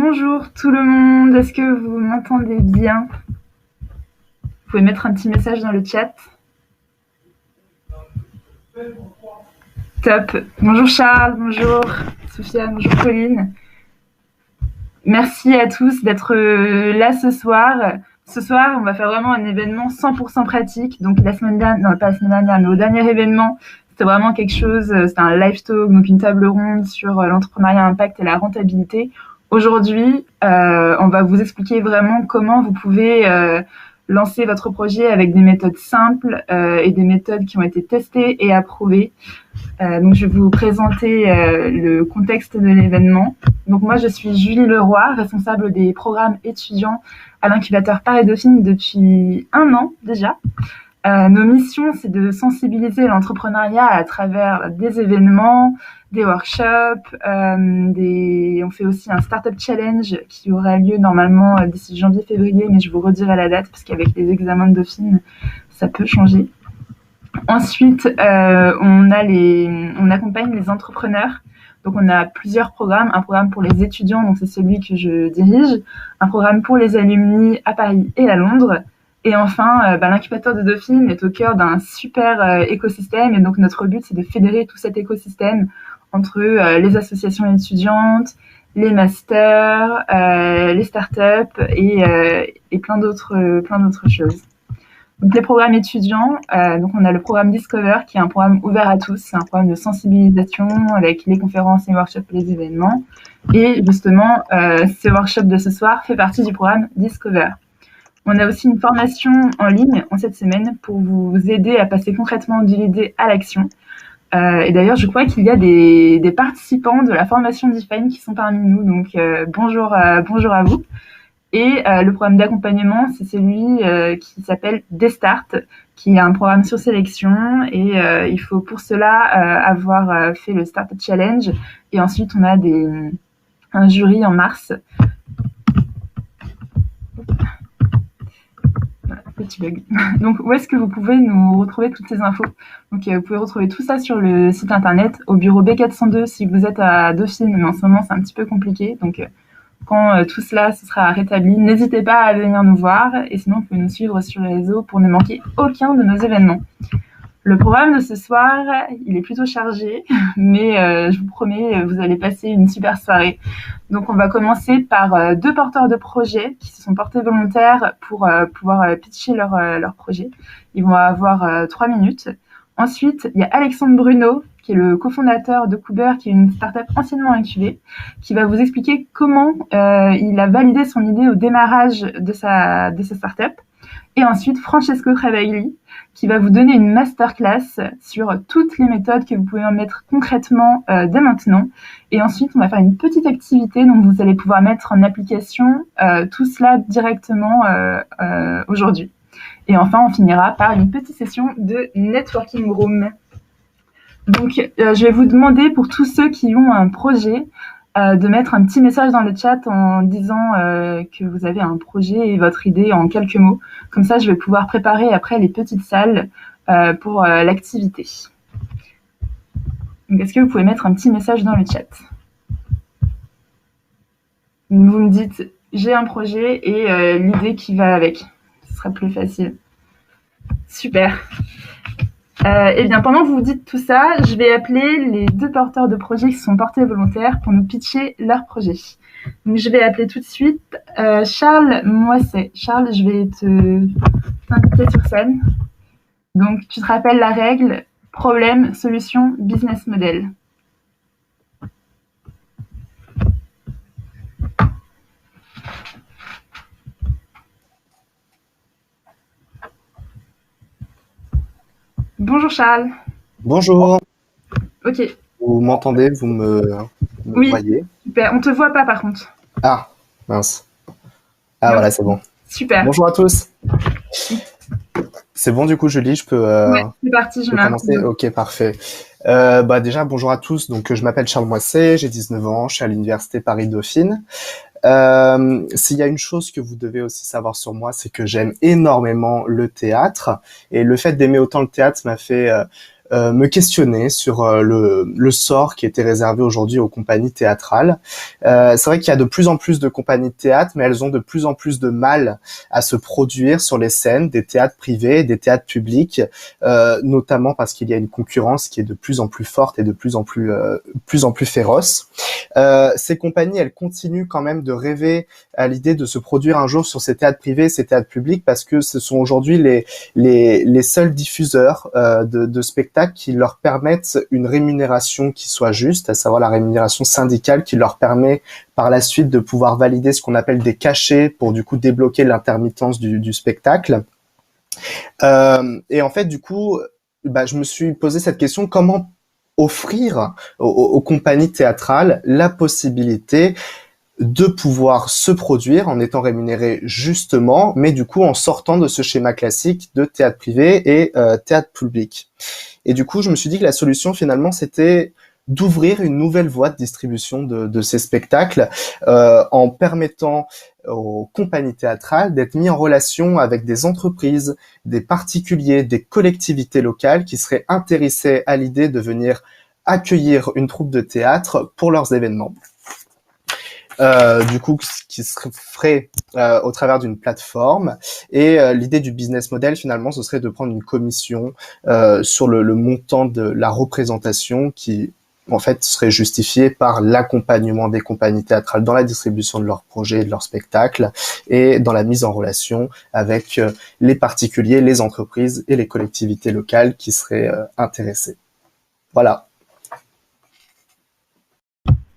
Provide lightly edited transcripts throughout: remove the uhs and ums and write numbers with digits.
Bonjour tout le monde, est-ce que vous m'entendez bien? Vous pouvez mettre un petit message dans le chat. Top. Bonjour Charles, bonjour Sophia, bonjour Pauline. Merci à tous d'être là ce soir. Ce soir, on va faire vraiment un événement 100% pratique. Donc la semaine dernière, non pas la semaine dernière, mais au dernier événement, c'était vraiment quelque chose, c'était un live talk, donc une table ronde sur l'entrepreneuriat impact et la rentabilité. Aujourd'hui, on va vous expliquer vraiment comment vous pouvez lancer votre projet avec des méthodes simples et des méthodes qui ont été testées et approuvées. Donc je vais vous présenter le contexte de l'événement. Donc moi je suis Julie Leroy, responsable des programmes étudiants à l'incubateur Paris-Dauphine depuis 1 an déjà. Nos missions, c'est de sensibiliser l'entrepreneuriat à travers des événements, des workshops, on fait aussi un Startup Challenge qui aura lieu normalement d'ici janvier-février, mais je vous redirai la date parce qu'avec les examens de Dauphine, ça peut changer. Ensuite, on accompagne les entrepreneurs. Donc, on a plusieurs programmes. Un programme pour les étudiants, donc c'est celui que je dirige. Un programme pour les alumni à Paris et à Londres. Et enfin, l'incubateur de Dauphine est au cœur d'un super écosystème. Et donc, notre but, c'est de fédérer tout cet écosystème entre les associations étudiantes, les masters, les startups et plein d'autres choses. Donc les programmes étudiants, donc on a le programme Discover qui est un programme ouvert à tous, c'est un programme de sensibilisation avec les conférences, les workshops et les événements. Et justement, ce workshop de ce soir fait partie du programme Discover. On a aussi une formation en ligne en cette semaine pour vous aider à passer concrètement de l'idée à l'action. Et d'ailleurs, je crois qu'il y a des participants de la formation Define qui sont parmi nous, donc bonjour à vous. Et le programme d'accompagnement, c'est celui qui s'appelle Destart, qui est un programme sur sélection. Et il faut pour cela avoir fait le Startup Challenge. Et ensuite, on a un jury en mars. Voilà, petit bug. Donc, où est-ce que vous pouvez nous retrouver toutes ces infos? Donc, vous pouvez retrouver tout ça sur le site internet, au bureau B402 si vous êtes à Dauphine, mais en ce moment, c'est un petit peu compliqué. Donc, quand tout cela se sera rétabli, n'hésitez pas à venir nous voir et sinon vous pouvez nous suivre sur les réseaux pour ne manquer aucun de nos événements. Le programme de ce soir, il est plutôt chargé, mais je vous promets, vous allez passer une super soirée. Donc on va commencer par 2 porteurs de projets qui se sont portés volontaires pour pouvoir pitcher leur projet. Ils vont avoir 3 minutes. Ensuite, il y a Alexandre Bruno, qui est le cofondateur de Cooper, qui est une startup anciennement incubée, qui va vous expliquer comment il a validé son idée au démarrage de sa startup. Et ensuite, Francesco Travagli, qui va vous donner une masterclass sur toutes les méthodes que vous pouvez en mettre concrètement dès maintenant. Et ensuite, on va faire une petite activité, donc vous allez pouvoir mettre en application tout cela directement aujourd'hui. Et enfin, on finira par une petite session de networking room. Donc, je vais vous demander pour tous ceux qui ont un projet de mettre un petit message dans le chat en disant que vous avez un projet et votre idée en quelques mots. Comme ça, je vais pouvoir préparer après les petites salles pour l'activité. Donc, est-ce que vous pouvez mettre un petit message dans le chat? Vous me dites « j'ai un projet » et l'idée qui va avec. Ce sera plus facile. Super. Eh bien, pendant que vous dites tout ça, je vais appeler les 2 porteurs de projets qui se sont portés volontaires pour nous pitcher leur projet. Donc, je vais appeler tout de suite Charles Moisset. Charles, je vais t'inviter sur scène. Donc, tu te rappelles la règle problème, solution, business model. Bonjour Charles. Bonjour. Ok. Vous m'entendez? Vous me Oui. voyez? Super. On te voit pas par contre. Ah, mince. Ah, voilà, c'est bon. Super. Bonjour à tous. C'est bon, du coup, Julie, je peux ouais, c'est parti, je commencer? Ok, parfait. Déjà, bonjour à tous. Donc, je m'appelle Charles Moisset, j'ai 19 ans, je suis à l'université Paris-Dauphine. S'il y a une chose que vous devez aussi savoir sur moi, c'est que j'aime énormément le théâtre. Et le fait d'aimer autant le théâtre m'a fait me questionner sur le sort qui était réservé aujourd'hui aux compagnies théâtrales. C'est vrai qu'il y a de plus en plus de compagnies de théâtre, mais elles ont de plus en plus de mal à se produire sur les scènes des théâtres privés, des théâtres publics, notamment parce qu'il y a une concurrence qui est de plus en plus forte et de plus en plus féroce. Ces compagnies, elles continuent quand même de rêver à l'idée de se produire un jour sur ces théâtres privés, ces théâtres publics, parce que ce sont aujourd'hui les seuls diffuseurs de spectacles qui leur permettent une rémunération qui soit juste, à savoir la rémunération syndicale qui leur permet par la suite de pouvoir valider ce qu'on appelle des cachets pour du coup débloquer l'intermittence du spectacle. Et en fait, du coup, je me suis posé cette question, comment offrir aux compagnies théâtrales la possibilité de pouvoir se produire en étant rémunéré justement, mais du coup en sortant de ce schéma classique de théâtre privé et théâtre public. Et du coup, je me suis dit que la solution finalement, c'était d'ouvrir une nouvelle voie de distribution de ces spectacles en permettant aux compagnies théâtrales d'être mis en relation avec des entreprises, des particuliers, des collectivités locales qui seraient intéressés à l'idée de venir accueillir une troupe de théâtre pour leurs événements. Du coup, ce qui se ferait au travers d'une plateforme. Et l'idée du business model, finalement, ce serait de prendre une commission sur le montant de la représentation qui, en fait, serait justifiée par l'accompagnement des compagnies théâtrales dans la distribution de leurs projets et de leurs spectacles et dans la mise en relation avec les particuliers, les entreprises et les collectivités locales qui seraient intéressées. Voilà.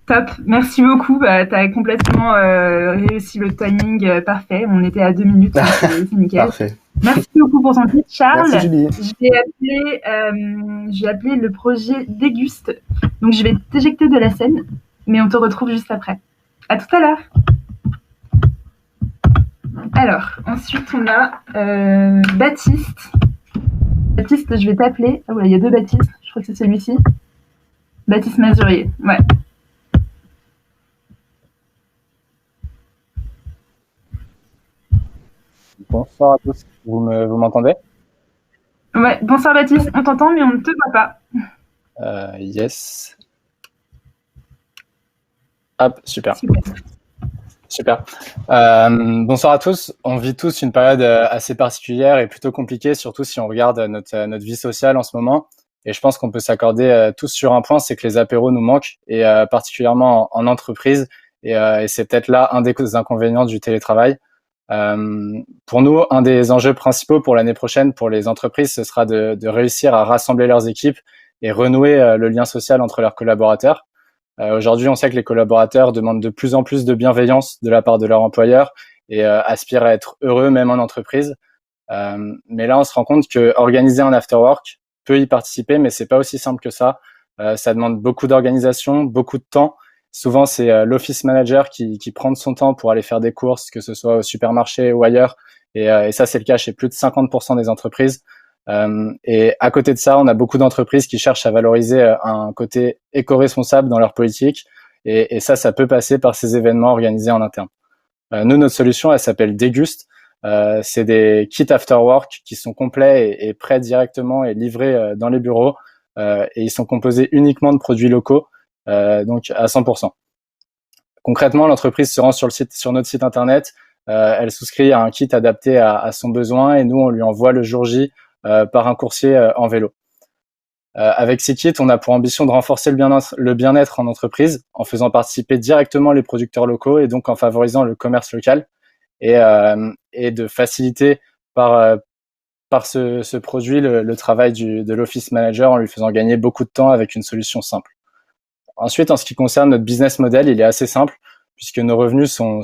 Top, merci beaucoup. Tu as complètement réussi le timing parfait. On était à 2 minutes, c'est nickel. Parfait. Merci beaucoup pour ton pitch, Charles. Merci, Julie. J'ai appelé le projet Déguste. Donc, je vais t'éjecter de la scène, mais on te retrouve juste après. À tout à l'heure. Alors, ensuite, on a Baptiste. Baptiste, je vais t'appeler. Ah ouais, il y a 2 Baptistes. Je crois que c'est celui-ci. Baptiste Mazurier. Ouais. Bonsoir à tous, vous m'entendez? Ouais, bonsoir Baptiste, on t'entend mais on ne te voit pas. Yes. Hop, super. Super. Bonsoir à tous. On vit tous une période assez particulière et plutôt compliquée, surtout si on regarde notre vie sociale en ce moment. Et je pense qu'on peut s'accorder tous sur un point, c'est que les apéros nous manquent, et particulièrement en entreprise. Et c'est peut-être là un des inconvénients du télétravail. Pour nous, un des enjeux principaux pour l'année prochaine pour les entreprises, ce sera de réussir à rassembler leurs équipes et renouer le lien social entre leurs collaborateurs. Aujourd'hui, on sait que les collaborateurs demandent de plus en plus de bienveillance de la part de leur employeur et aspirent à être heureux même en entreprise. Mais là, on se rend compte que organiser un after-work peut y participer, mais c'est pas aussi simple que ça. Ça demande beaucoup d'organisation, beaucoup de temps. Souvent, c'est l'office manager qui prend de son temps pour aller faire des courses, que ce soit au supermarché ou ailleurs. Et ça, c'est le cas chez plus de 50% des entreprises. Et à côté de ça, on a beaucoup d'entreprises qui cherchent à valoriser un côté éco-responsable dans leur politique. Et ça peut passer par ces événements organisés en interne. Nous, notre solution, elle s'appelle Déguste. C'est des kits after work qui sont complets et prêts directement et livrés dans les bureaux. Et ils sont composés uniquement de produits locaux. Donc à 100%. Concrètement, l'entreprise se rend sur notre site internet, elle souscrit à un kit adapté à son besoin et nous, on lui envoie le jour J par un coursier en vélo. Avec ces kits, on a pour ambition de renforcer le bien-être en entreprise en faisant participer directement les producteurs locaux et donc en favorisant le commerce local et de faciliter par ce produit le travail de l'office manager en lui faisant gagner beaucoup de temps avec une solution simple. Ensuite, en ce qui concerne notre business model, il est assez simple puisque nos revenus sont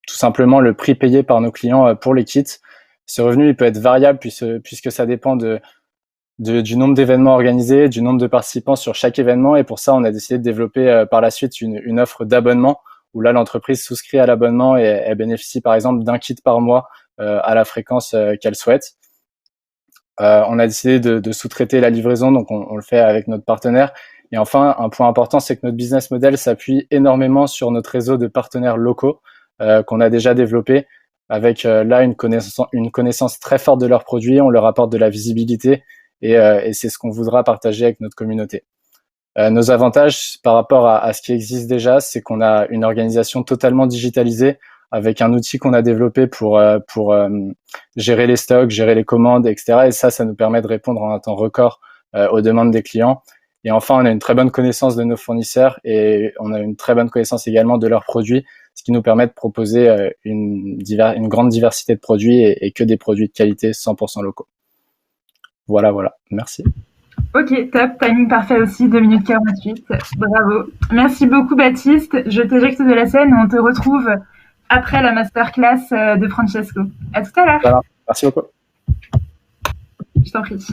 tout simplement le prix payé par nos clients pour les kits. Ce revenu, il peut être variable puisque ça dépend du nombre d'événements organisés, du nombre de participants sur chaque événement. Et pour ça, on a décidé de développer par la suite une offre d'abonnement où là, l'entreprise souscrit à l'abonnement et elle bénéficie par exemple d'un kit par mois à la fréquence qu'elle souhaite. On a décidé de sous-traiter la livraison, donc on le fait avec notre partenaire. Et enfin, un point important, c'est que notre business model s'appuie énormément sur notre réseau de partenaires locaux qu'on a déjà développé, avec là une connaissance très forte de leurs produits. On leur apporte de la visibilité et c'est ce qu'on voudra partager avec notre communauté. Nos avantages par rapport à ce qui existe déjà, c'est qu'on a une organisation totalement digitalisée avec un outil qu'on a développé pour gérer les stocks, gérer les commandes, etc. Et ça nous permet de répondre en un temps record aux demandes des clients. Et enfin, on a une très bonne connaissance de nos fournisseurs et on a une très bonne connaissance également de leurs produits, ce qui nous permet de proposer une grande diversité de produits et que des produits de qualité 100% locaux. Voilà. Merci. Ok, top. Timing parfait aussi, 2 minutes 48. Bravo. Merci beaucoup, Baptiste. Je t'éjecte de la scène et on te retrouve après la masterclass de Francesco. À tout à l'heure. Voilà. Merci beaucoup. Je t'en prie.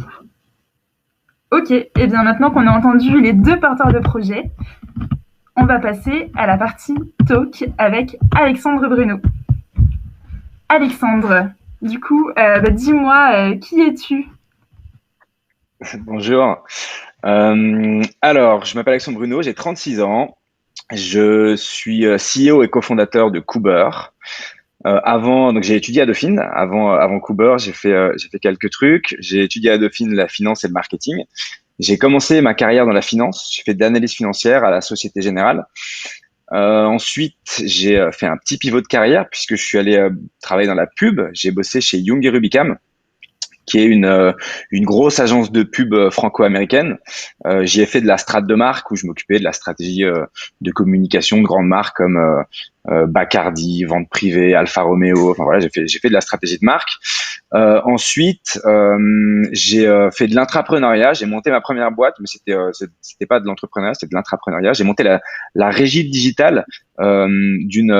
Ok, et bien maintenant qu'on a entendu les 2 porteurs de projet, on va passer à la partie talk avec Alexandre Bruno. Alexandre, du coup, dis-moi, qui es-tu ? Bonjour. Alors, je m'appelle Alexandre Bruno, j'ai 36 ans. Je suis CEO et cofondateur de Coober. Donc j'ai étudié à Dauphine. Avant Coober, j'ai fait quelques trucs. J'ai étudié à Dauphine la finance et le marketing. J'ai commencé ma carrière dans la finance. J'ai fait de l'analyse financière à la Société Générale. Ensuite, j'ai fait un petit pivot de carrière puisque je suis allé travailler dans la pub. J'ai bossé chez Young et Rubicam, qui est une grosse agence de pub franco-américaine. J'y ai fait de la strat de marque où je m'occupais de la stratégie de communication de grandes marques comme Bacardi, Vente Privée, Alfa Romeo. Enfin voilà, j'ai fait de la stratégie de marque. Ensuite, j'ai fait de l'intrapreneuriat. J'ai monté ma première boîte, mais c'était pas de l'entrepreneuriat, c'était de l'intrapreneuriat. J'ai monté la régie digitale d'une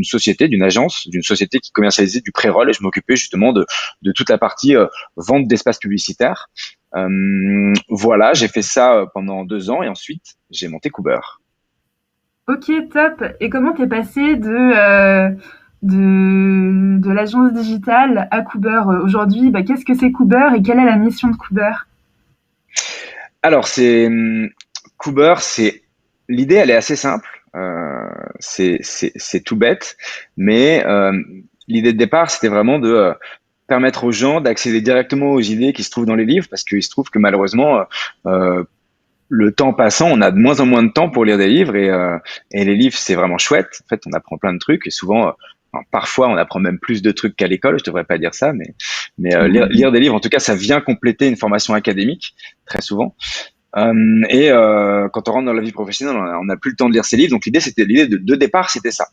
société, d'une agence, d'une société qui commercialisait du pré-roll et je m'occupais justement de toute la partie vente d'espace publicitaire. Voilà, j'ai fait ça pendant 2 ans et ensuite j'ai monté Coober. Ok, top. Et comment t'es passé de l'agence digitale à Coober aujourd'hui? Qu'est-ce que c'est Coober et quelle est la mission de Coober? Alors, Coober, l'idée, elle est assez simple. C'est tout bête, mais l'idée de départ, c'était vraiment de permettre aux gens d'accéder directement aux idées qui se trouvent dans les livres, parce qu'il se trouve que malheureusement, le temps passant, on a de moins en moins de temps pour lire des livres et les livres, c'est vraiment chouette. En fait, on apprend plein de trucs et souvent, parfois, on apprend même plus de trucs qu'à l'école. Je devrais pas dire ça, mais lire des livres, en tout cas, ça vient compléter une formation académique très souvent. Quand on rentre dans la vie professionnelle, on n'a plus le temps de lire ses livres. Donc l'idée de départ, c'était ça,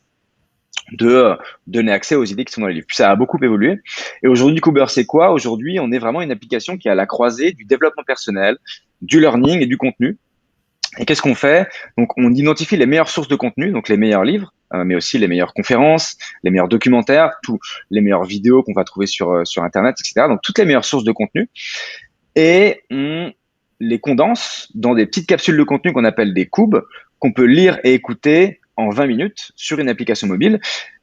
de donner accès aux idées qui sont dans les livres. Puis ça a beaucoup évolué. Et aujourd'hui, Coober, c'est quoi? Aujourd'hui, on est vraiment une application qui est à la croisée du développement personnel, du learning et du contenu. Et qu'est-ce qu'on fait? Donc, on identifie les meilleures sources de contenu, donc les meilleurs livres, mais aussi les meilleures conférences, les meilleurs documentaires, les meilleures vidéos qu'on va trouver sur Internet, etc. Donc, toutes les meilleures sources de contenu. Et on les condense dans des petites capsules de contenu qu'on appelle des cubes, qu'on peut lire et écouter en 20 minutes sur une application mobile.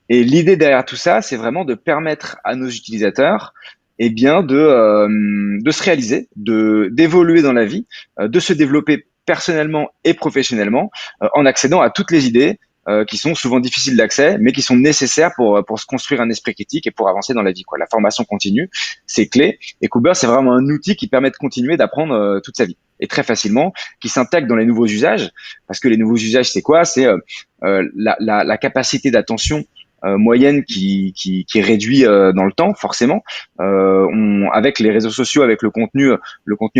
Et l'idée derrière tout ça, c'est vraiment de permettre à nos utilisateurs de se réaliser, d'évoluer dans la vie, de se développer personnellement et professionnellement en accédant à toutes les idées qui sont souvent difficiles d'accès, mais qui sont nécessaires pour se construire un esprit critique et pour avancer dans la vie, quoi. La formation continue, c'est clé. Et Coober, c'est vraiment un outil qui permet de continuer d'apprendre toute sa vie et très facilement, qui s'intègre dans les nouveaux usages. Parce que les nouveaux usages, c'est quoi? C'est la capacité d'attention moyenne qui réduit dans le temps, forcément. Avec les réseaux sociaux, avec le contenu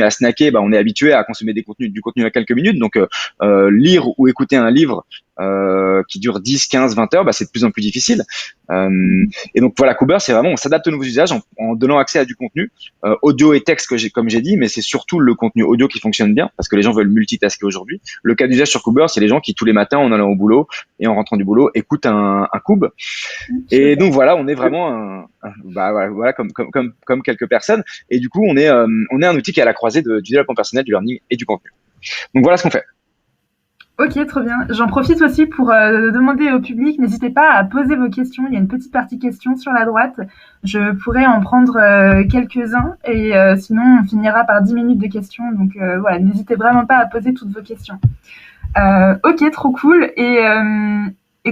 à snacker, on est habitué à consommer du contenu à quelques minutes. Donc lire ou écouter un livre qui dure 10, 15, 20 heures, c'est de plus en plus difficile. Et donc voilà, Coober, c'est vraiment, on s'adapte aux nouveaux usages en donnant accès à du contenu audio et texte, comme j'ai dit, mais c'est surtout le contenu audio qui fonctionne bien parce que les gens veulent multitasker aujourd'hui. Le cas d'usage sur Coober, c'est les gens qui tous les matins, en allant au boulot et en rentrant du boulot, écoutent un Coob. Et donc voilà, on est vraiment voilà comme quelques personnes. Et du coup, on est un outil qui est à la croisée du développement personnel, du learning et du contenu. Donc voilà ce qu'on fait. Ok, trop bien. J'en profite aussi pour demander au public, n'hésitez pas à poser vos questions. Il y a une petite partie questions sur la droite. Je pourrais en prendre quelques-uns et sinon on finira par 10 minutes de questions. Donc voilà, n'hésitez vraiment pas à poser toutes vos questions. Ok, trop cool. Et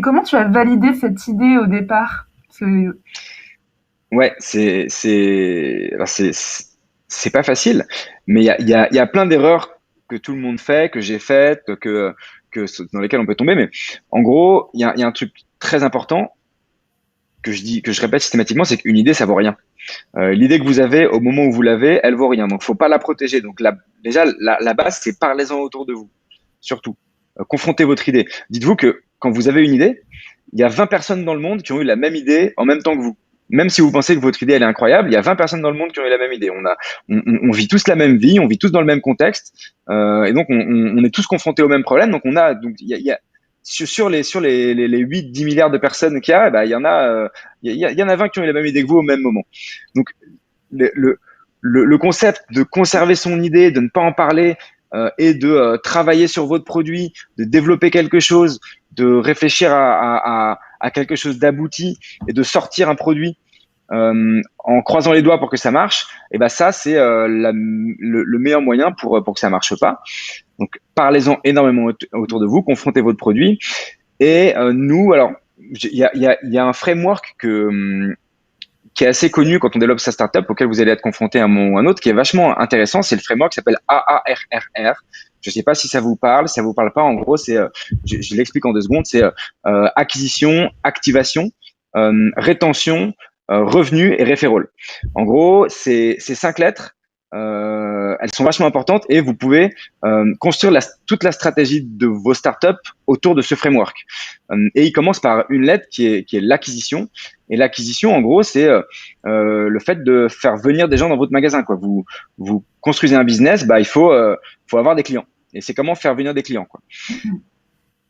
comment tu as validé cette idée au départ? Ouais, c'est pas facile, mais il y a plein d'erreurs que tout le monde fait, que j'ai faites, dans lesquelles on peut tomber. Mais en gros, il y a un truc très important que je répète systématiquement, c'est qu'une idée, ça vaut rien. L'idée que vous avez au moment où vous l'avez, elle vaut rien. Donc, faut pas la protéger. Donc, déjà, la base, c'est parlez-en autour de vous. Surtout, confrontez votre idée. Dites-vous que quand vous avez une idée, il y a 20 personnes dans le monde qui ont eu la même idée en même temps que vous. Même si vous pensez que votre idée elle est incroyable, il y a 20 personnes dans le monde qui ont eu la même idée. On vit tous la même vie, on vit tous dans le même contexte, et donc on est tous confrontés au même problème. Donc il y a sur les 8-10 milliards de personnes qu'il y a, bah, il y en a 20 qui ont eu la même idée que vous au même moment. Donc le, le, le concept de conserver son idée, de ne pas en parler, et de travailler sur votre produit, de développer quelque chose, de réfléchir à quelque chose d'abouti et de sortir un produit en croisant les doigts pour que ça marche, et ben ça c'est le meilleur moyen pour que ça marche pas. Donc parlez-en énormément autour de vous, confrontez votre produit. Et nous, alors il y a un framework qui est assez connu quand on développe sa startup, auquel vous allez être confronté à un moment ou à un autre, qui est vachement intéressant. C'est le framework qui s'appelle AARRR. Je sais pas si ça vous parle, si ça vous parle pas. En gros, c'est, je l'explique en 2 secondes, c'est acquisition, activation, rétention, revenu et referral. En gros, c'est 5 lettres. Elles sont vachement importantes et vous pouvez construire toute la stratégie de vos startups autour de ce framework. Et il commence par une lettre qui est l'acquisition. Et l'acquisition, en gros, c'est le fait de faire venir des gens dans votre magasin, quoi. Vous construisez un business, bah il faut avoir des clients. Et c'est comment faire venir des clients, quoi.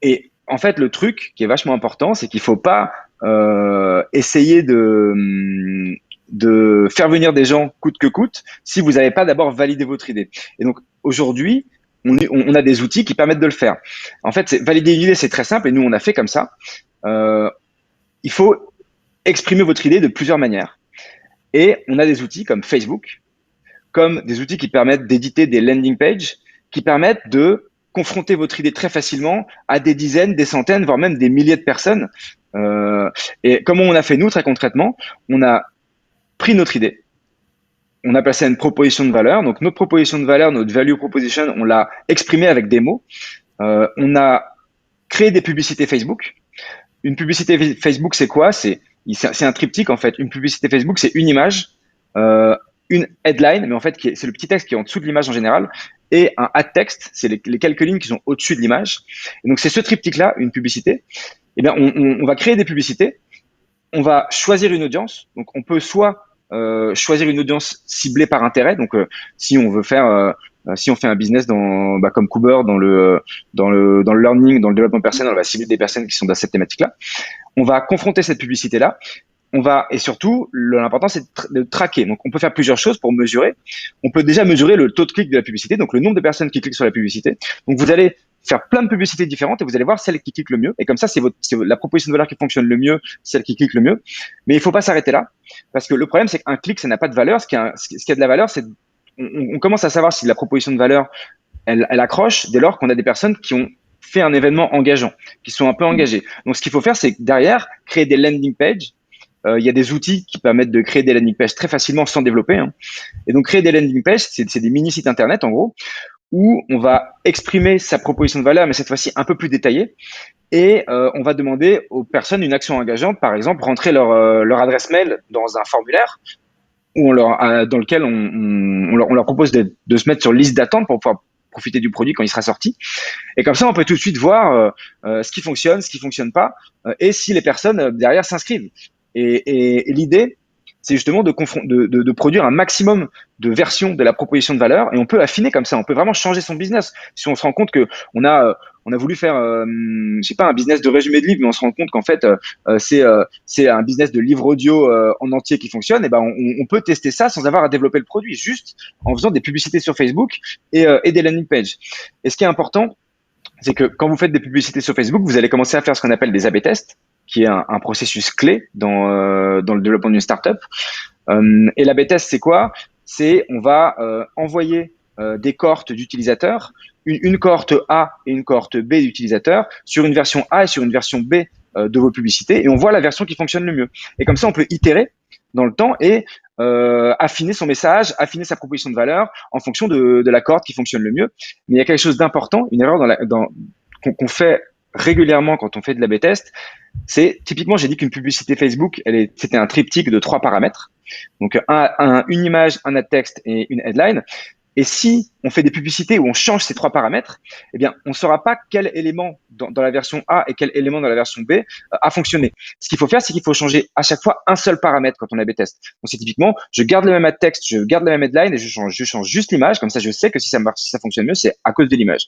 Et en fait, le truc qui est vachement important, c'est qu'il faut pas essayer de faire venir des gens coûte que coûte si vous n'avez pas d'abord validé votre idée. Et donc aujourd'hui, on a des outils qui permettent de le faire. En fait, valider une idée, c'est très simple et nous on a fait comme ça. Il faut exprimer votre idée de plusieurs manières. Et on a des outils comme Facebook, comme des outils qui permettent d'éditer des landing pages, qui permettent de confronter votre idée très facilement à des dizaines, des centaines, voire même des milliers de personnes. Et comment on a fait nous, très concrètement, on a pris notre idée, on a passé à une proposition de valeur. Donc notre proposition de valeur, notre value proposition, on l'a exprimée avec des mots. On a créé des publicités Facebook. Une publicité Facebook, c'est quoi? C'est un triptyque en fait. Une publicité Facebook, c'est une image, une headline, mais en fait c'est le petit texte qui est en dessous de l'image en général, et un ad text, c'est les quelques lignes qui sont au-dessus de l'image. Et donc c'est ce triptyque-là, une publicité. Eh bien, on va créer des publicités. On va choisir une audience. Donc, on peut soit choisir une audience ciblée par intérêt. Donc, si on veut faire, si on fait un business comme Cooper dans le learning, dans le développement personnel, on va cibler des personnes qui sont dans cette thématique-là. On va confronter cette publicité-là. Et surtout, l'important, c'est de traquer. Donc, on peut faire plusieurs choses pour mesurer. On peut déjà mesurer le taux de clic de la publicité, donc le nombre de personnes qui cliquent sur la publicité. Donc, vous allez faire plein de publicités différentes et vous allez voir celle qui clique le mieux. Et comme ça, c'est la proposition de valeur qui fonctionne le mieux, celle qui clique le mieux. Mais il faut pas s'arrêter là, parce que le problème, c'est qu'un clic, ça n'a pas de valeur. Ce qui a de la valeur, c'est on commence à savoir si la proposition de valeur, elle accroche dès lors qu'on a des personnes qui ont fait un événement engageant, qui sont un peu engagées. Donc, ce qu'il faut faire, c'est derrière créer des landing pages. Il y a des outils qui permettent de créer des landing pages très facilement sans développer. Hein. Et donc, créer des landing pages, c'est des mini sites internet, en gros, où on va exprimer sa proposition de valeur, mais cette fois-ci un peu plus détaillée. Et on va demander aux personnes une action engageante, par exemple, rentrer leur adresse mail dans un formulaire où dans lequel on leur propose de se mettre sur liste d'attente pour pouvoir profiter du produit quand il sera sorti. Et comme ça, on peut tout de suite voir ce qui fonctionne pas, et si les personnes derrière s'inscrivent. Et l'idée, c'est justement de produire un maximum de versions de la proposition de valeur, et on peut affiner comme ça, on peut vraiment changer son business. Si on se rend compte que on a voulu faire, je sais pas, un business de résumé de livre, mais on se rend compte qu'en fait c'est un business de livre audio en entier qui fonctionne, et ben on peut tester ça sans avoir à développer le produit, juste en faisant des publicités sur Facebook et des landing pages. Et ce qui est important, c'est que quand vous faites des publicités sur Facebook, vous allez commencer à faire ce qu'on appelle des A/B tests, qui est un processus clé dans le développement d'une startup. Et l'A/B test, c'est quoi? C'est on va envoyer des cohortes d'utilisateurs, une cohorte A et une cohorte B d'utilisateurs sur une version A et sur une version B de vos publicités, et on voit la version qui fonctionne le mieux. Et comme ça, on peut itérer. dans le temps et affiner son message, affiner sa proposition de valeur en fonction de la corde qui fonctionne le mieux. Mais il y a quelque chose d'important, une erreur qu'on fait régulièrement quand on fait de l'A/B test, c'est typiquement, j'ai dit qu'une publicité Facebook, c'était un triptyque de 3 paramètres. Donc une image, un ad texte et une headline. Et si on fait des publicités où on change ces 3 paramètres, eh bien, on ne saura pas quel élément dans la version A et quel élément dans la version B a fonctionné. Ce qu'il faut faire, c'est qu'il faut changer à chaque fois un seul paramètre quand on A/B teste. Donc, c'est typiquement, je garde le même ad texte, je garde la même headline et je change juste l'image. Comme ça, je sais que si ça marche, si ça fonctionne mieux, c'est à cause de l'image.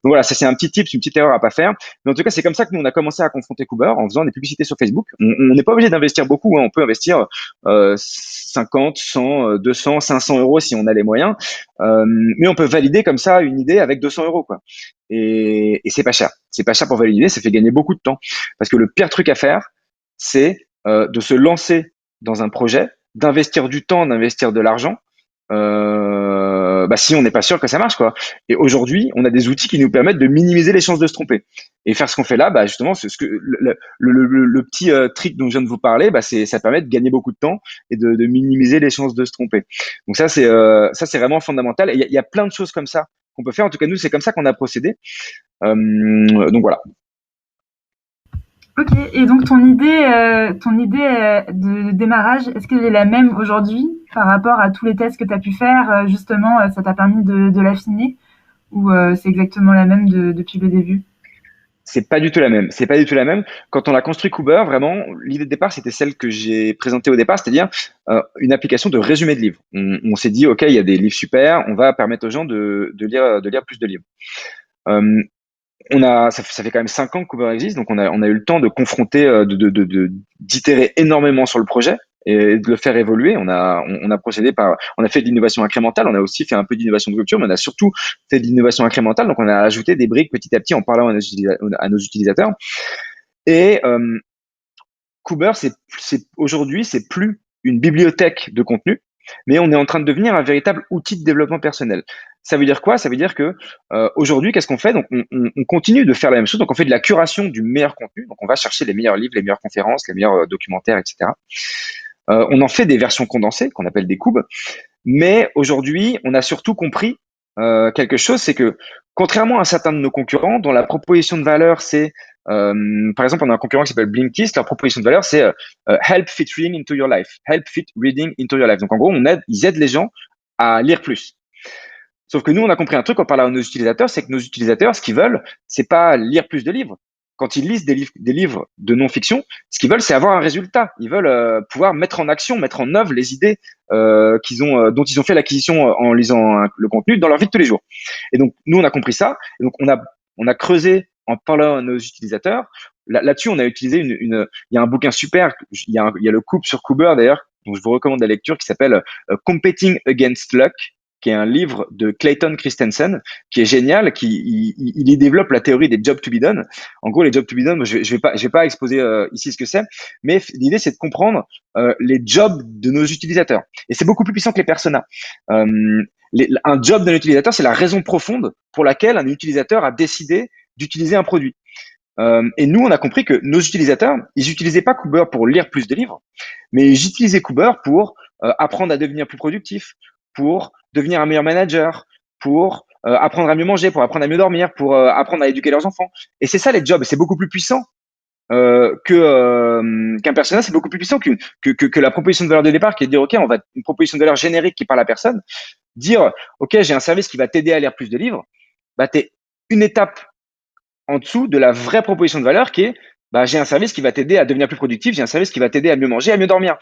Donc voilà, ça c'est un petit tip, c'est une petite erreur à pas faire. Mais en tout cas, c'est comme ça que nous on a commencé à confronter Cooper en faisant des publicités sur Facebook. On n'est pas obligé d'investir beaucoup, hein. On peut investir 50, 100, 200, 500 euros si on a les moyens. Mais on peut valider comme ça une idée avec 200 euros, quoi. Et c'est pas cher. C'est pas cher pour valider, ça fait gagner beaucoup de temps. Parce que le pire truc à faire, c'est de se lancer dans un projet, d'investir du temps, d'investir de l'argent, si on n'est pas sûr que ça marche, quoi. Et aujourd'hui, on a des outils qui nous permettent de minimiser les chances de se tromper. Et faire ce qu'on fait là, justement, c'est ce que le petit trick dont je viens de vous parler, ça permet de gagner beaucoup de temps et de minimiser les chances de se tromper. Donc ça, c'est vraiment fondamental. Et il y a plein de choses comme ça qu'on peut faire. En tout cas, nous, c'est comme ça qu'on a procédé. Donc voilà. Ok, et donc ton idée de démarrage, est-ce qu'elle est la même aujourd'hui par rapport à tous les tests que tu as pu faire? Justement, ça t'a permis de l'affiner ou c'est exactement la même depuis le début? C'est pas du tout la même. C'est pas du tout la même. Quand on a construit Cooper, vraiment, l'idée de départ, c'était celle que j'ai présentée au départ, c'est-à-dire une application de résumé de livres. On s'est dit, ok, il y a des livres super, on va permettre aux gens de lire plus de livres. Ça fait quand même 5 ans que Cooper existe, donc on a eu le temps de confronter, d'itérer énormément sur le projet et de le faire évoluer. On a fait de l'innovation incrémentale, on a aussi fait un peu d'innovation de rupture, mais on a surtout fait de l'innovation incrémentale. Donc on a ajouté des briques petit à petit en parlant à nos utilisateurs. Et Cooper, aujourd'hui, c'est plus une bibliothèque de contenu, mais on est en train de devenir un véritable outil de développement personnel. Ça veut dire quoi? Ça veut dire que aujourd'hui, qu'est-ce qu'on fait? Donc, on continue de faire la même chose. Donc, on fait de la curation du meilleur contenu. Donc, on va chercher les meilleurs livres, les meilleures conférences, les meilleurs documentaires, etc. On en fait des versions condensées qu'on appelle des cubes. Mais aujourd'hui, on a surtout compris quelque chose, c'est que contrairement à certains de nos concurrents, dont la proposition de valeur, c'est par exemple, on a un concurrent qui s'appelle Blinkist. Leur proposition de valeur, c'est help fit reading into your life. Help fit reading into your life. Donc, en gros, ils aident les gens à lire plus. Sauf que nous, on a compris un truc en parlant à nos utilisateurs, c'est que nos utilisateurs, ce qu'ils veulent, c'est pas lire plus de livres. Quand ils lisent des livres de non-fiction, ce qu'ils veulent, c'est avoir un résultat. Ils veulent pouvoir mettre en action, mettre en œuvre les idées dont ils ont fait l'acquisition en lisant le contenu dans leur vie de tous les jours. Et donc, nous, on a compris ça. Et donc, on a creusé en parlant à nos utilisateurs. Là-dessus, on a utilisé il y a un bouquin super, il y a le couple sur Cooper d'ailleurs, dont je vous recommande la lecture, qui s'appelle Competing Against Luck, qui est un livre de Clayton Christensen, qui est génial, il y développe la théorie des jobs to be done. En gros, les jobs to be done, je vais pas exposer ici ce que c'est, mais l'idée, c'est de comprendre les jobs de nos utilisateurs. Et c'est beaucoup plus puissant que les personas. Un job d'un utilisateur, c'est la raison profonde pour laquelle un utilisateur a décidé d'utiliser un produit. Et nous, on a compris que nos utilisateurs, ils n'utilisaient pas Cooper pour lire plus de livres, mais ils utilisaient Cooper pour apprendre à devenir plus productif, pour devenir un meilleur manager, pour apprendre à mieux manger, pour apprendre à mieux dormir, pour apprendre à éduquer leurs enfants. Et c'est ça les jobs, c'est beaucoup plus puissant qu'un personnage, c'est beaucoup plus puissant que la proposition de valeur de départ qui est de dire, OK, on va une proposition de valeur générique qui parle à la personne, dire, OK, j'ai un service qui va t'aider à lire plus de livres, t'es une étape en dessous de la vraie proposition de valeur qui est, j'ai un service qui va t'aider à devenir plus productif, j'ai un service qui va t'aider à mieux manger, à mieux dormir.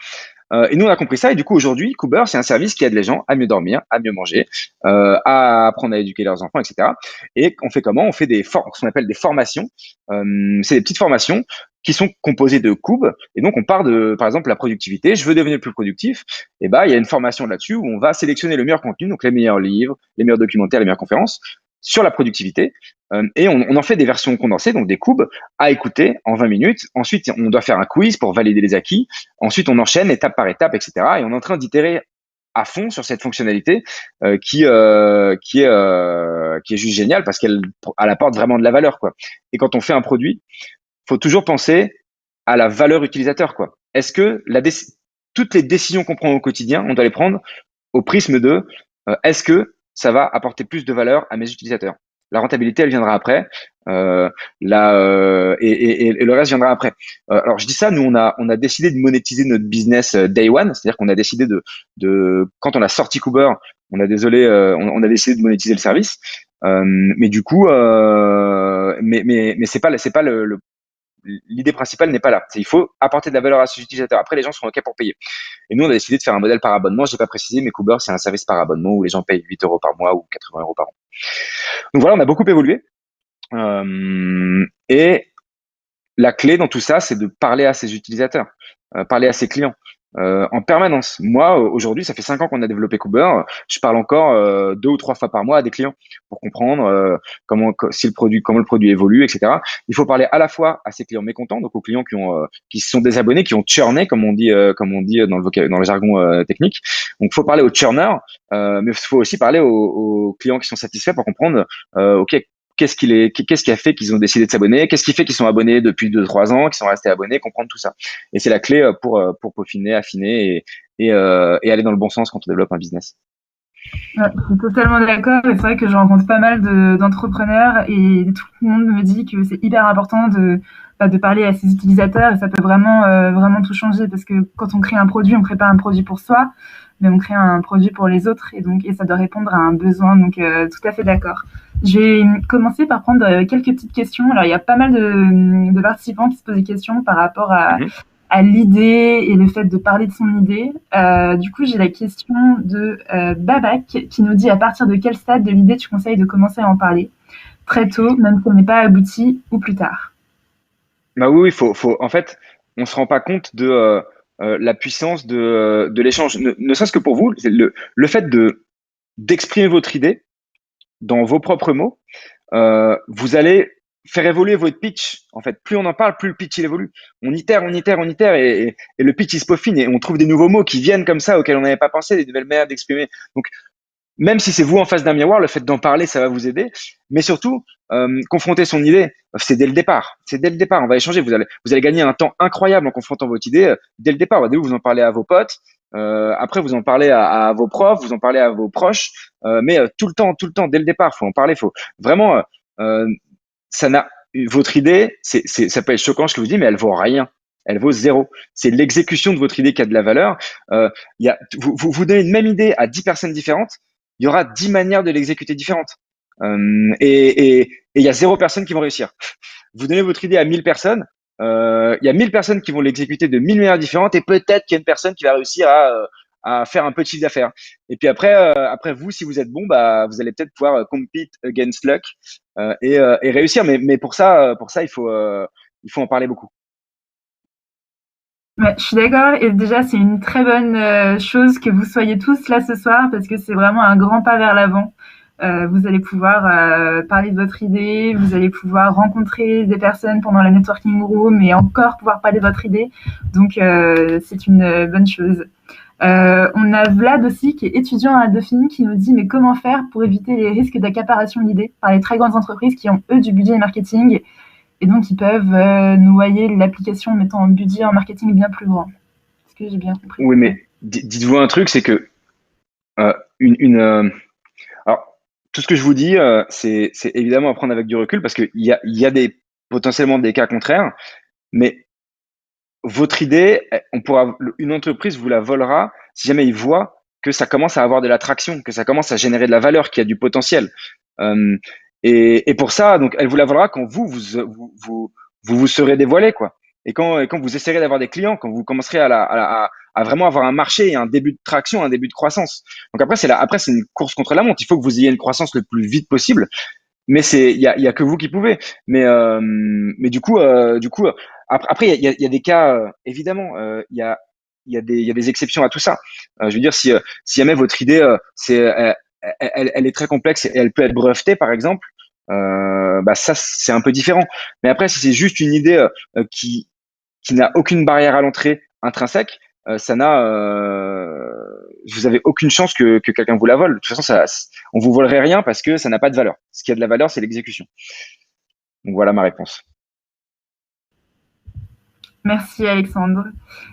Et nous, on a compris ça. Et du coup, aujourd'hui, Cooper, c'est un service qui aide les gens à mieux dormir, à mieux manger, à apprendre à éduquer leurs enfants, etc. Et on fait comment? On fait ce qu'on appelle des formations. C'est des petites formations qui sont composées de cubes. Et donc, on part de, par exemple, la productivité. Je veux devenir plus productif. Et il y a une formation là-dessus où on va sélectionner le meilleur contenu, donc les meilleurs livres, les meilleurs documentaires, les meilleures conférences sur la productivité. Et on en fait des versions condensées, donc des cubes à écouter en 20 minutes. Ensuite, on doit faire un quiz pour valider les acquis. Ensuite, on enchaîne étape par étape, etc. Et on est en train d'itérer à fond sur cette fonctionnalité qui est juste géniale parce qu'elle apporte vraiment de la valeur, quoi. Et quand on fait un produit, faut toujours penser à la valeur utilisateur, quoi. Est-ce que toutes les décisions qu'on prend au quotidien, on doit les prendre au prisme de est-ce que ça va apporter plus de valeur à mes utilisateurs. La rentabilité, elle viendra après. Et le reste viendra après. Alors je dis ça, nous on a décidé de monétiser notre business day one, c'est-à-dire qu'on a décidé de quand on a sorti Kuber, on a décidé de monétiser le service. Mais du coup, mais c'est pas l'idée principale n'est pas là. Il faut apporter de la valeur à ses utilisateurs. Après, les gens seront OK pour payer. Et nous, on a décidé de faire un modèle par abonnement. Je n'ai pas précisé, mais Kuber, c'est un service par abonnement où les gens payent 8 euros par mois ou 80 euros par an. Donc voilà, on a beaucoup évolué. Et la clé dans tout ça, c'est de parler à ses utilisateurs, parler à ses clients. En permanence. Moi, aujourd'hui, ça fait 5 ans qu'on a développé Kuber. Je parle encore 2 ou 3 fois par mois à des clients pour comprendre comment le produit évolue, etc. Il faut parler à la fois à ces clients mécontents, donc aux clients qui se sont désabonnés, qui ont churné, comme on dit dans le jargon technique. Donc, il faut parler aux churners, mais il faut aussi parler aux clients qui sont satisfaits pour comprendre, ok, qu'est-ce qui a fait qu'ils ont décidé de s'abonner? Qu'est-ce qui fait qu'ils sont abonnés depuis 2-3 ans, qu'ils sont restés abonnés, comprendre tout ça. Et c'est la clé pour peaufiner, affiner et aller dans le bon sens quand on développe un business. Ouais, je suis totalement d'accord. Et c'est vrai que je rencontre pas mal d'entrepreneurs et tout le monde me dit que c'est hyper important de parler à ses utilisateurs et ça peut vraiment tout changer parce que quand on crée un produit, on crée pas un produit pour soi, mais on crée un produit pour les autres et ça doit répondre à un besoin. Donc, tout à fait d'accord. Je vais commencer par prendre quelques petites questions. Alors, il y a pas mal de participants qui se posent des questions par rapport à l'idée et le fait de parler de son idée. Du coup, j'ai la question de Babak qui nous dit à partir de quel stade de l'idée tu conseilles de commencer à en parler? Très tôt, même si on n'est pas abouti, ou plus tard? Bah oui, en fait, on se rend pas compte de la puissance de l'échange. Ne serait-ce que pour vous, le fait d'exprimer votre idée dans vos propres mots, vous allez faire évoluer votre pitch. En fait, plus on en parle, plus le pitch il évolue. On itère et le pitch il se peaufine et on trouve des nouveaux mots qui viennent comme ça auxquels on n'avait pas pensé, des nouvelles manières d'exprimer. Donc, même si c'est vous en face d'un miroir, le fait d'en parler, ça va vous aider. Mais surtout, confronter son idée, c'est dès le départ. C'est dès le départ. On va échanger. Vous allez gagner un temps incroyable en confrontant votre idée dès le départ. Au début, vous en parlez à vos potes. Après, vous en parlez à vos profs, vous en parlez à vos proches. Mais tout le temps, dès le départ, faut en parler. Faut vraiment. Ça n'a votre idée, ça peut être choquant ce que je vous dis, mais elle vaut rien. Elle vaut zéro. C'est l'exécution de votre idée qui a de la valeur. Vous donnez une même idée à 10 personnes différentes, il y aura 10 manières de l'exécuter différentes. Et il y a 0 personnes qui vont réussir. Vous donnez votre idée à 1000 personnes, il y a 1000 personnes qui vont l'exécuter de 1000 manières différentes et peut-être qu'il y a une personne qui va réussir à faire un peu de chiffre d'affaires. Et puis après vous, si vous êtes bon, bah vous allez peut-être pouvoir compete against luck et réussir. Mais pour ça, il faut en parler beaucoup. Ouais, je suis d'accord. Et déjà, c'est une très bonne chose que vous soyez tous là ce soir parce que c'est vraiment un grand pas vers l'avant. Vous allez pouvoir parler de votre idée, vous allez pouvoir rencontrer des personnes pendant la networking room et encore pouvoir parler de votre idée. Donc, c'est une bonne chose. On a Vlad aussi qui est étudiant à Dauphine qui nous dit mais comment faire pour éviter les risques d'accaparation d'idées par les très grandes entreprises qui ont eux du budget marketing et donc ils peuvent noyer l'application en mettant un budget en marketing bien plus grand. Est-ce que j'ai bien compris? Oui, mais dites-vous un truc, c'est que alors tout ce que je vous dis, c'est évidemment à prendre avec du recul parce qu'il y a potentiellement des cas contraires, mais votre idée, une entreprise vous la volera si jamais il voit que ça commence à avoir de l'attraction, que ça commence à générer de la valeur, qu'il y a du potentiel. Et pour ça, donc, elle vous la volera quand vous serez dévoilé, quoi. Et quand vous essaierez d'avoir des clients, quand vous commencerez à vraiment avoir un marché et un début de traction, un début de croissance. Donc après, c'est une course contre la montre. Il faut que vous ayez une croissance le plus vite possible. Mais il y a que vous qui pouvez. Mais du coup, après, il y a des cas, évidemment, il y a des exceptions à tout ça. Je veux dire, si jamais votre idée, elle est très complexe et elle peut être brevetée, par exemple, bah ça, c'est un peu différent. Mais après, si c'est juste une idée qui n'a aucune barrière à l'entrée intrinsèque, vous avez aucune chance que quelqu'un vous la vole. De toute façon, on vous volerait rien parce que ça n'a pas de valeur. Ce qui a de la valeur, c'est l'exécution. Donc voilà ma réponse. Merci Alexandre.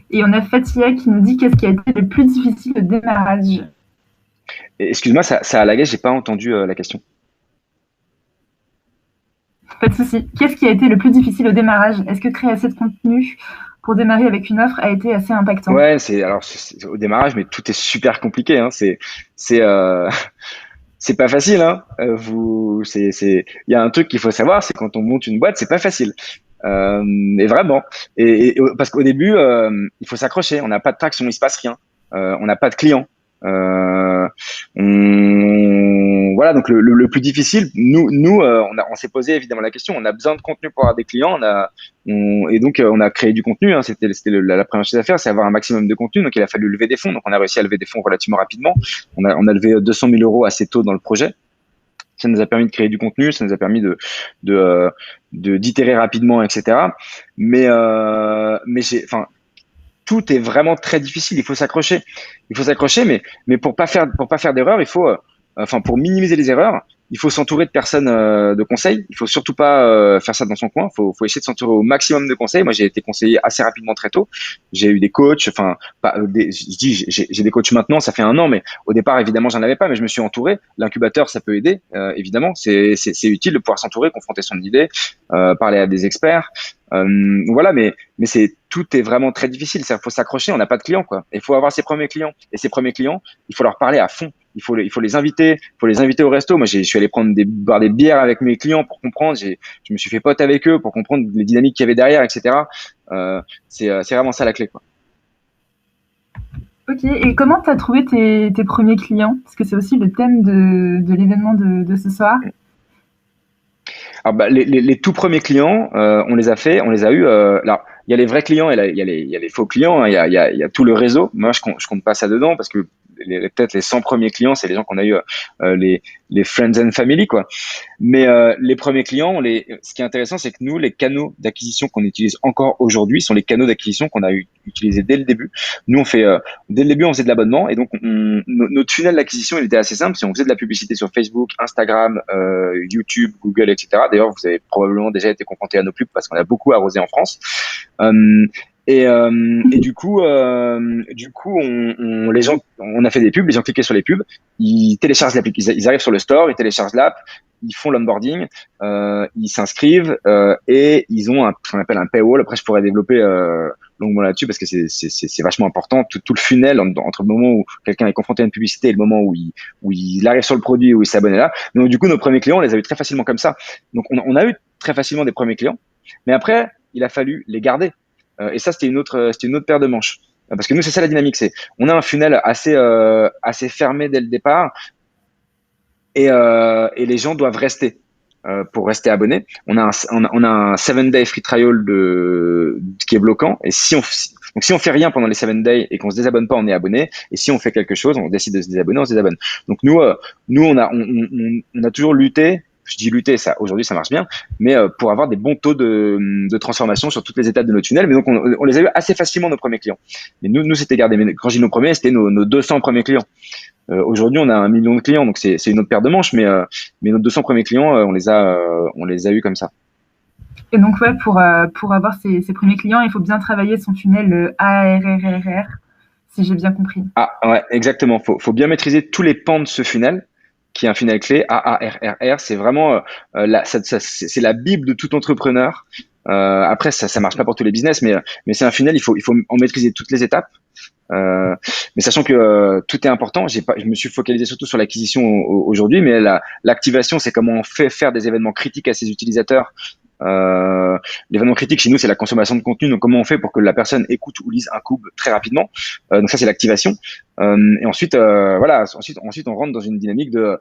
Et on a Fatia qui nous dit qu'est-ce qui a été le plus difficile au démarrage. Excuse-moi, ça a lagué, j'ai pas entendu la question. Pas de souci. Qu'est-ce qui a été le plus difficile au démarrage? Est-ce que créer assez de contenu pour démarrer avec une offre a été assez impactant? Ouais, c'est au démarrage, mais tout est super compliqué. Hein. C'est c'est pas facile. Hein. Il y a un truc qu'il faut savoir, c'est quand on monte une boîte, c'est pas facile. Et vraiment. Parce qu'au début, il faut s'accrocher. On n'a pas de traction, il se passe rien. On n'a pas de clients. Voilà, donc le plus difficile, on s'est posé évidemment la question. On a besoin de contenu pour avoir des clients. Et donc on a créé du contenu. Hein, c'était la première chose à faire, c'est avoir un maximum de contenu. Donc il a fallu lever des fonds. Donc on a réussi à lever des fonds relativement rapidement. On a levé 200 000 euros assez tôt dans le projet. Ça nous a permis de créer du contenu, ça nous a permis d'itérer rapidement, etc. Enfin, tout est vraiment très difficile. Il faut s'accrocher. Mais pour pas faire d'erreur, pour minimiser les erreurs, il faut s'entourer de personnes de conseil. Il faut surtout pas faire ça dans son coin. Faut essayer de s'entourer au maximum de conseils. Moi, j'ai été conseillé assez rapidement très tôt. J'ai eu des coachs. Enfin, j'ai des coachs maintenant. Ça fait 1 an, mais au départ, évidemment, j'en avais pas. Mais je me suis entouré. L'incubateur, ça peut aider. Évidemment, c'est utile de pouvoir s'entourer, confronter son idée, parler à des experts. Voilà, mais tout est vraiment très difficile. Il faut s'accrocher. On n'a pas de clients, quoi. Il faut avoir ses premiers clients. Et ces premiers clients, il faut leur parler à fond. Il faut les inviter. Il faut les inviter au resto. Moi, je suis allé boire des bières avec mes clients pour comprendre. Je me suis fait pote avec eux pour comprendre les dynamiques qu'il y avait derrière, etc. C'est vraiment ça la clé, quoi. Ok. Et comment tu as trouvé tes premiers clients? Parce que c'est aussi le thème de l'événement de ce soir. Alors, les tout premiers clients, on les a eus. Là, il y a les vrais clients et il y a les faux clients. Hein, il y a tout le réseau. Moi, je compte pas ça dedans parce que peut-être les 100 premiers clients, c'est les gens qu'on a eu, les friends and family, quoi. Mais les premiers clients, ce qui est intéressant, c'est que nous, les canaux d'acquisition qu'on utilise encore aujourd'hui sont les canaux d'acquisition qu'on a utilisés dès le début. Nous, dès le début, on faisait de l'abonnement et donc notre funnel d'acquisition, il était assez simple. Si on faisait de la publicité sur Facebook, Instagram, YouTube, Google, etc. D'ailleurs, vous avez probablement déjà été confronté à nos pubs parce qu'on a beaucoup arrosé en France. Et du coup, les gens, on a fait des pubs, les gens cliquaient sur les pubs, ils téléchargent l'application, ils arrivent sur le store, ils téléchargent l'app, ils font l'onboarding, ils s'inscrivent et ils ont ce qu'on appelle un paywall. Après, je pourrais développer longuement là-dessus parce que c'est vachement important. Tout le funnel entre le moment où quelqu'un est confronté à une publicité et le moment où il arrive sur le produit, où il s'abonne là. Donc du coup, nos premiers clients, on les a eu très facilement comme ça. Donc on a eu très facilement des premiers clients, mais après, il a fallu les garder. Et ça, c'était une autre paire de manches. Parce que nous, c'est ça la dynamique. On a un funnel assez fermé dès le départ, et les gens doivent rester pour rester abonnés. On a un 7-day free trial qui est bloquant. Et si on fait rien pendant les 7 days et qu'on se désabonne pas, on est abonné. Et si on fait quelque chose, on décide de se désabonner, on se désabonne. Donc nous, on a toujours lutté. Je dis lutter, ça aujourd'hui ça marche bien, mais pour avoir des bons taux de transformation sur toutes les étapes de notre tunnel. Mais donc on les a eu assez facilement, nos premiers clients. Mais nous c'était gardé. Mais quand je dis nos premiers, c'était nos 200 premiers clients. Aujourd'hui on a 1 million de clients, donc c'est une autre paire de manches. Mais nos 200 premiers clients, on les a eu comme ça. Et donc ouais, pour avoir ces premiers clients, il faut bien travailler son tunnel ARRRR, si j'ai bien compris. Ah ouais, exactement. Faut bien maîtriser tous les pans de ce funnel, qui est un funnel clé, AARRR. C'est vraiment c'est la bible de tout entrepreneur. Après, ça marche pas pour tous les business, mais c'est un funnel. Il faut en maîtriser toutes les étapes. Mais sachant que tout est important, je me suis focalisé surtout sur l'acquisition aujourd'hui, mais l'activation, c'est comment on fait faire des événements critiques à ses utilisateurs. L'événement critique chez nous, c'est la consommation de contenu. Donc, comment on fait pour que la personne écoute ou lise un coup très rapidement? Donc ça, c'est l'activation. Et ensuite, voilà. Ensuite, on rentre dans une dynamique de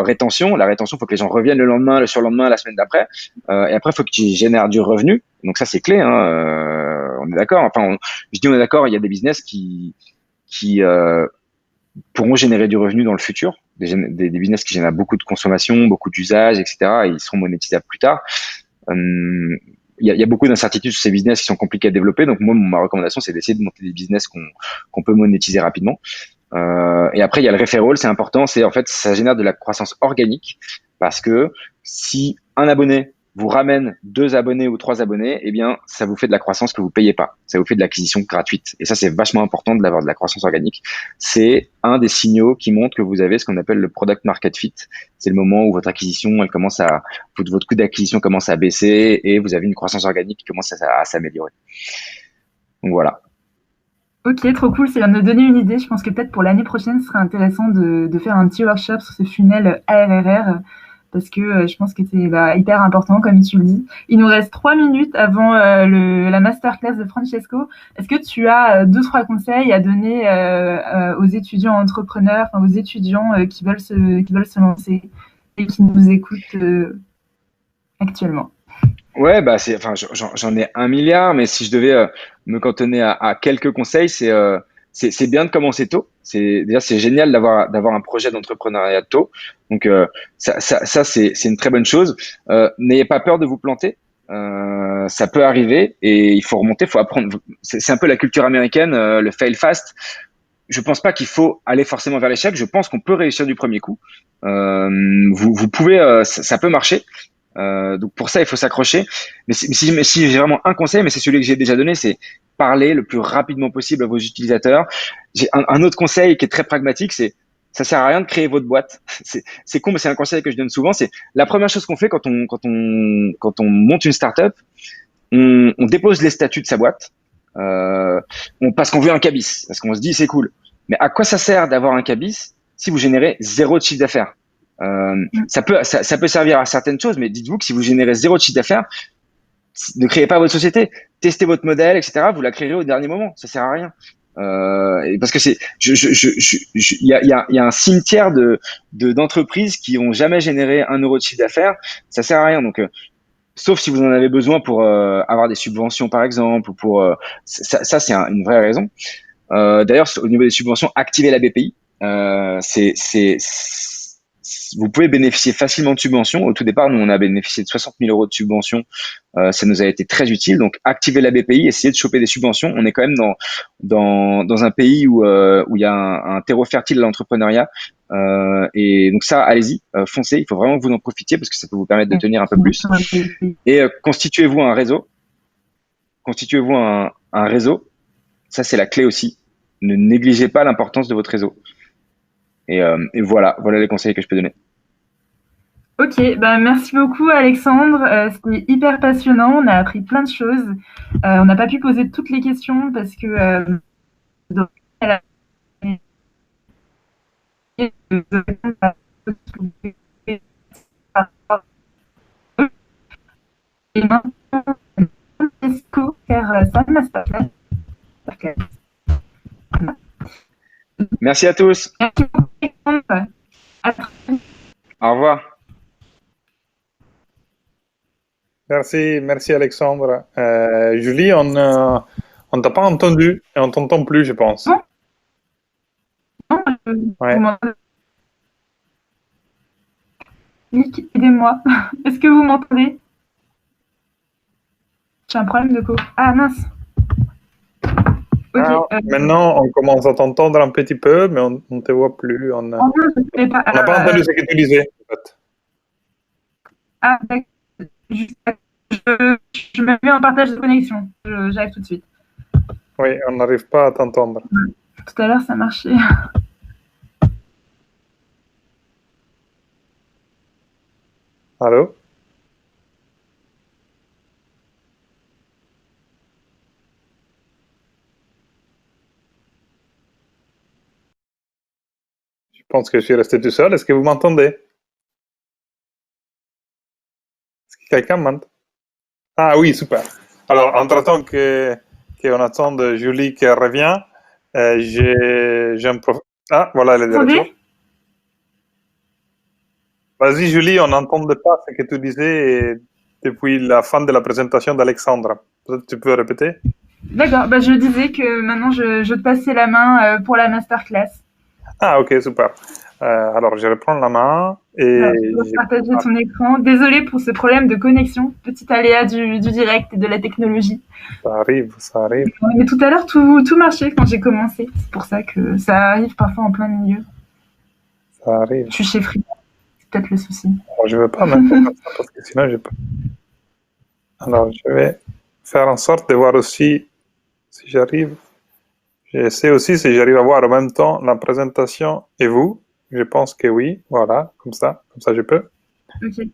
rétention. La rétention, faut que les gens reviennent le lendemain, le surlendemain, la semaine d'après. Et après, faut que tu génères du revenu. Donc ça, c'est clé. Hein. On est d'accord. Enfin, je dis on est d'accord. Il y a des business qui pourront générer du revenu dans le futur. Des business qui génèrent beaucoup de consommation, beaucoup d'usage, etc. Et ils seront monétisables plus tard. Il y a beaucoup d'incertitudes sur ces business qui sont compliqués à développer. Donc moi, ma recommandation, c'est d'essayer de monter des business qu'on peut monétiser rapidement. Et après, il y a le referral, c'est important. C'est en fait, ça génère de la croissance organique parce que si un abonné vous ramène 2 abonnés ou 3 abonnés, eh bien, ça vous fait de la croissance que vous payez pas. Ça vous fait de l'acquisition gratuite. Et ça, c'est vachement important d'avoir de la croissance organique. C'est un des signaux qui montre que vous avez ce qu'on appelle le product market fit. C'est le moment où votre acquisition, votre coût d'acquisition commence à baisser et vous avez une croissance organique qui commence à s'améliorer. Donc voilà. Ok, trop cool, ça vient de me donner une idée. Je pense que peut-être pour l'année prochaine, ce serait intéressant de faire un petit workshop sur ce funnel ARRR parce que je pense que c'est hyper important, comme tu le dis. Il nous reste 3 minutes avant la masterclass de Francesco. Est-ce que tu as 2-3 conseils à donner aux étudiants entrepreneurs, aux étudiants qui veulent se lancer et qui nous écoutent actuellement? Ouais, j'en ai 1 milliard, mais si je devais me cantonner à quelques conseils, c'est bien de commencer tôt. C'est génial d'avoir un projet d'entrepreneuriat tôt. Donc c'est une très bonne chose. N'ayez pas peur de vous planter. Ça peut arriver et il faut remonter, il faut apprendre. C'est un peu la culture américaine, le fail fast. Je pense pas qu'il faut aller forcément vers l'échec. Je pense qu'on peut réussir du premier coup. Vous pouvez, ça peut marcher. Donc pour ça, il faut s'accrocher. Mais si j'ai vraiment un conseil, mais c'est celui que j'ai déjà donné, c'est parler le plus rapidement possible à vos utilisateurs. J'ai un autre conseil qui est très pragmatique, c'est ça sert à rien de créer votre boîte. C'est con, mais c'est un conseil que je donne souvent. C'est la première chose qu'on fait quand on monte une startup, on dépose les statuts de sa boîte, parce qu'on veut un cabis, parce qu'on se dit c'est cool. Mais à quoi ça sert d'avoir un cabis si vous générez 0 de chiffre d'affaires? Ça peut servir à certaines choses, mais dites-vous que si vous générez 0 de chiffre d'affaires, ne créez pas votre société, testez votre modèle, etc. Vous la créerez au dernier moment, ça sert à rien. Parce que il y a un cimetière d'entreprises qui ont jamais généré 1 euro de chiffre d'affaires, ça sert à rien. Donc, sauf si vous en avez besoin pour avoir des subventions, par exemple, ou pour ça c'est une vraie raison. D'ailleurs, au niveau des subventions, activez la BPI. Vous pouvez bénéficier facilement de subventions. Au tout départ, nous, on a bénéficié de 60 000 euros de subventions. Ça nous a été très utile. Donc, activez la BPI, essayez de choper des subventions. On est quand même dans un pays où il y a un terreau fertile à l'entrepreneuriat. Et donc ça, allez-y, foncez. Il faut vraiment que vous en profitiez parce que ça peut vous permettre de tenir un peu plus. Et constituez-vous un réseau. Constituez-vous un réseau. Ça, c'est la clé aussi. Ne négligez pas l'importance de votre réseau. Et voilà les conseils que je peux donner. Ok, merci beaucoup Alexandre, c'était hyper passionnant, on a appris plein de choses. On n'a pas pu poser toutes les questions parce que et maintenant, Francesco faire sa masterclass. Merci à tous. Au revoir. Merci Alexandre. Julie, on t'a pas entendu et on t'entend plus, je pense. Non, Ouais. Nick, aidez-moi. Est-ce que vous m'entendez? J'ai un problème de co. Ah mince. Okay, maintenant, on commence à t'entendre un petit peu, mais on ne te voit plus. On n'a pas entendu ce que tu disais, en fait. Ah, d'accord. Je me mets en partage de connexion. J'arrive tout de suite. Oui, on n'arrive pas à t'entendre. Tout à l'heure, ça marchait. Allô? Je pense que je suis resté tout seul. Est-ce que vous m'entendez? Est-ce que quelqu'un m'entend? Ah oui, super. Alors, entre-temps qu'on attend Julie qui revient, Ah, voilà, elle est de retour. Vas-y, Julie, on n'entendait pas ce que tu disais depuis la fin de la présentation d'Alexandre. Peut-être tu peux répéter? D'accord, je disais que maintenant je te passais la main pour la masterclass. Ah, ok, super. Alors, je reprends la main et... Tu peux partager ton écran. Désolée pour ce problème de connexion, petit aléa du direct et de la technologie. Ça arrive. Mais tout à l'heure, tout marchait quand j'ai commencé. C'est pour ça que ça arrive parfois en plein milieu. Ça arrive. Je suis chez Free, c'est peut-être le souci. Alors, je ne veux pas mettre comme ça parce que sinon, j'ai pas... Alors, je vais faire en sorte de voir aussi si j'arrive. J'essaie aussi si j'arrive à voir en même temps la présentation et vous. Je pense que oui. Voilà, comme ça je peux. Ok.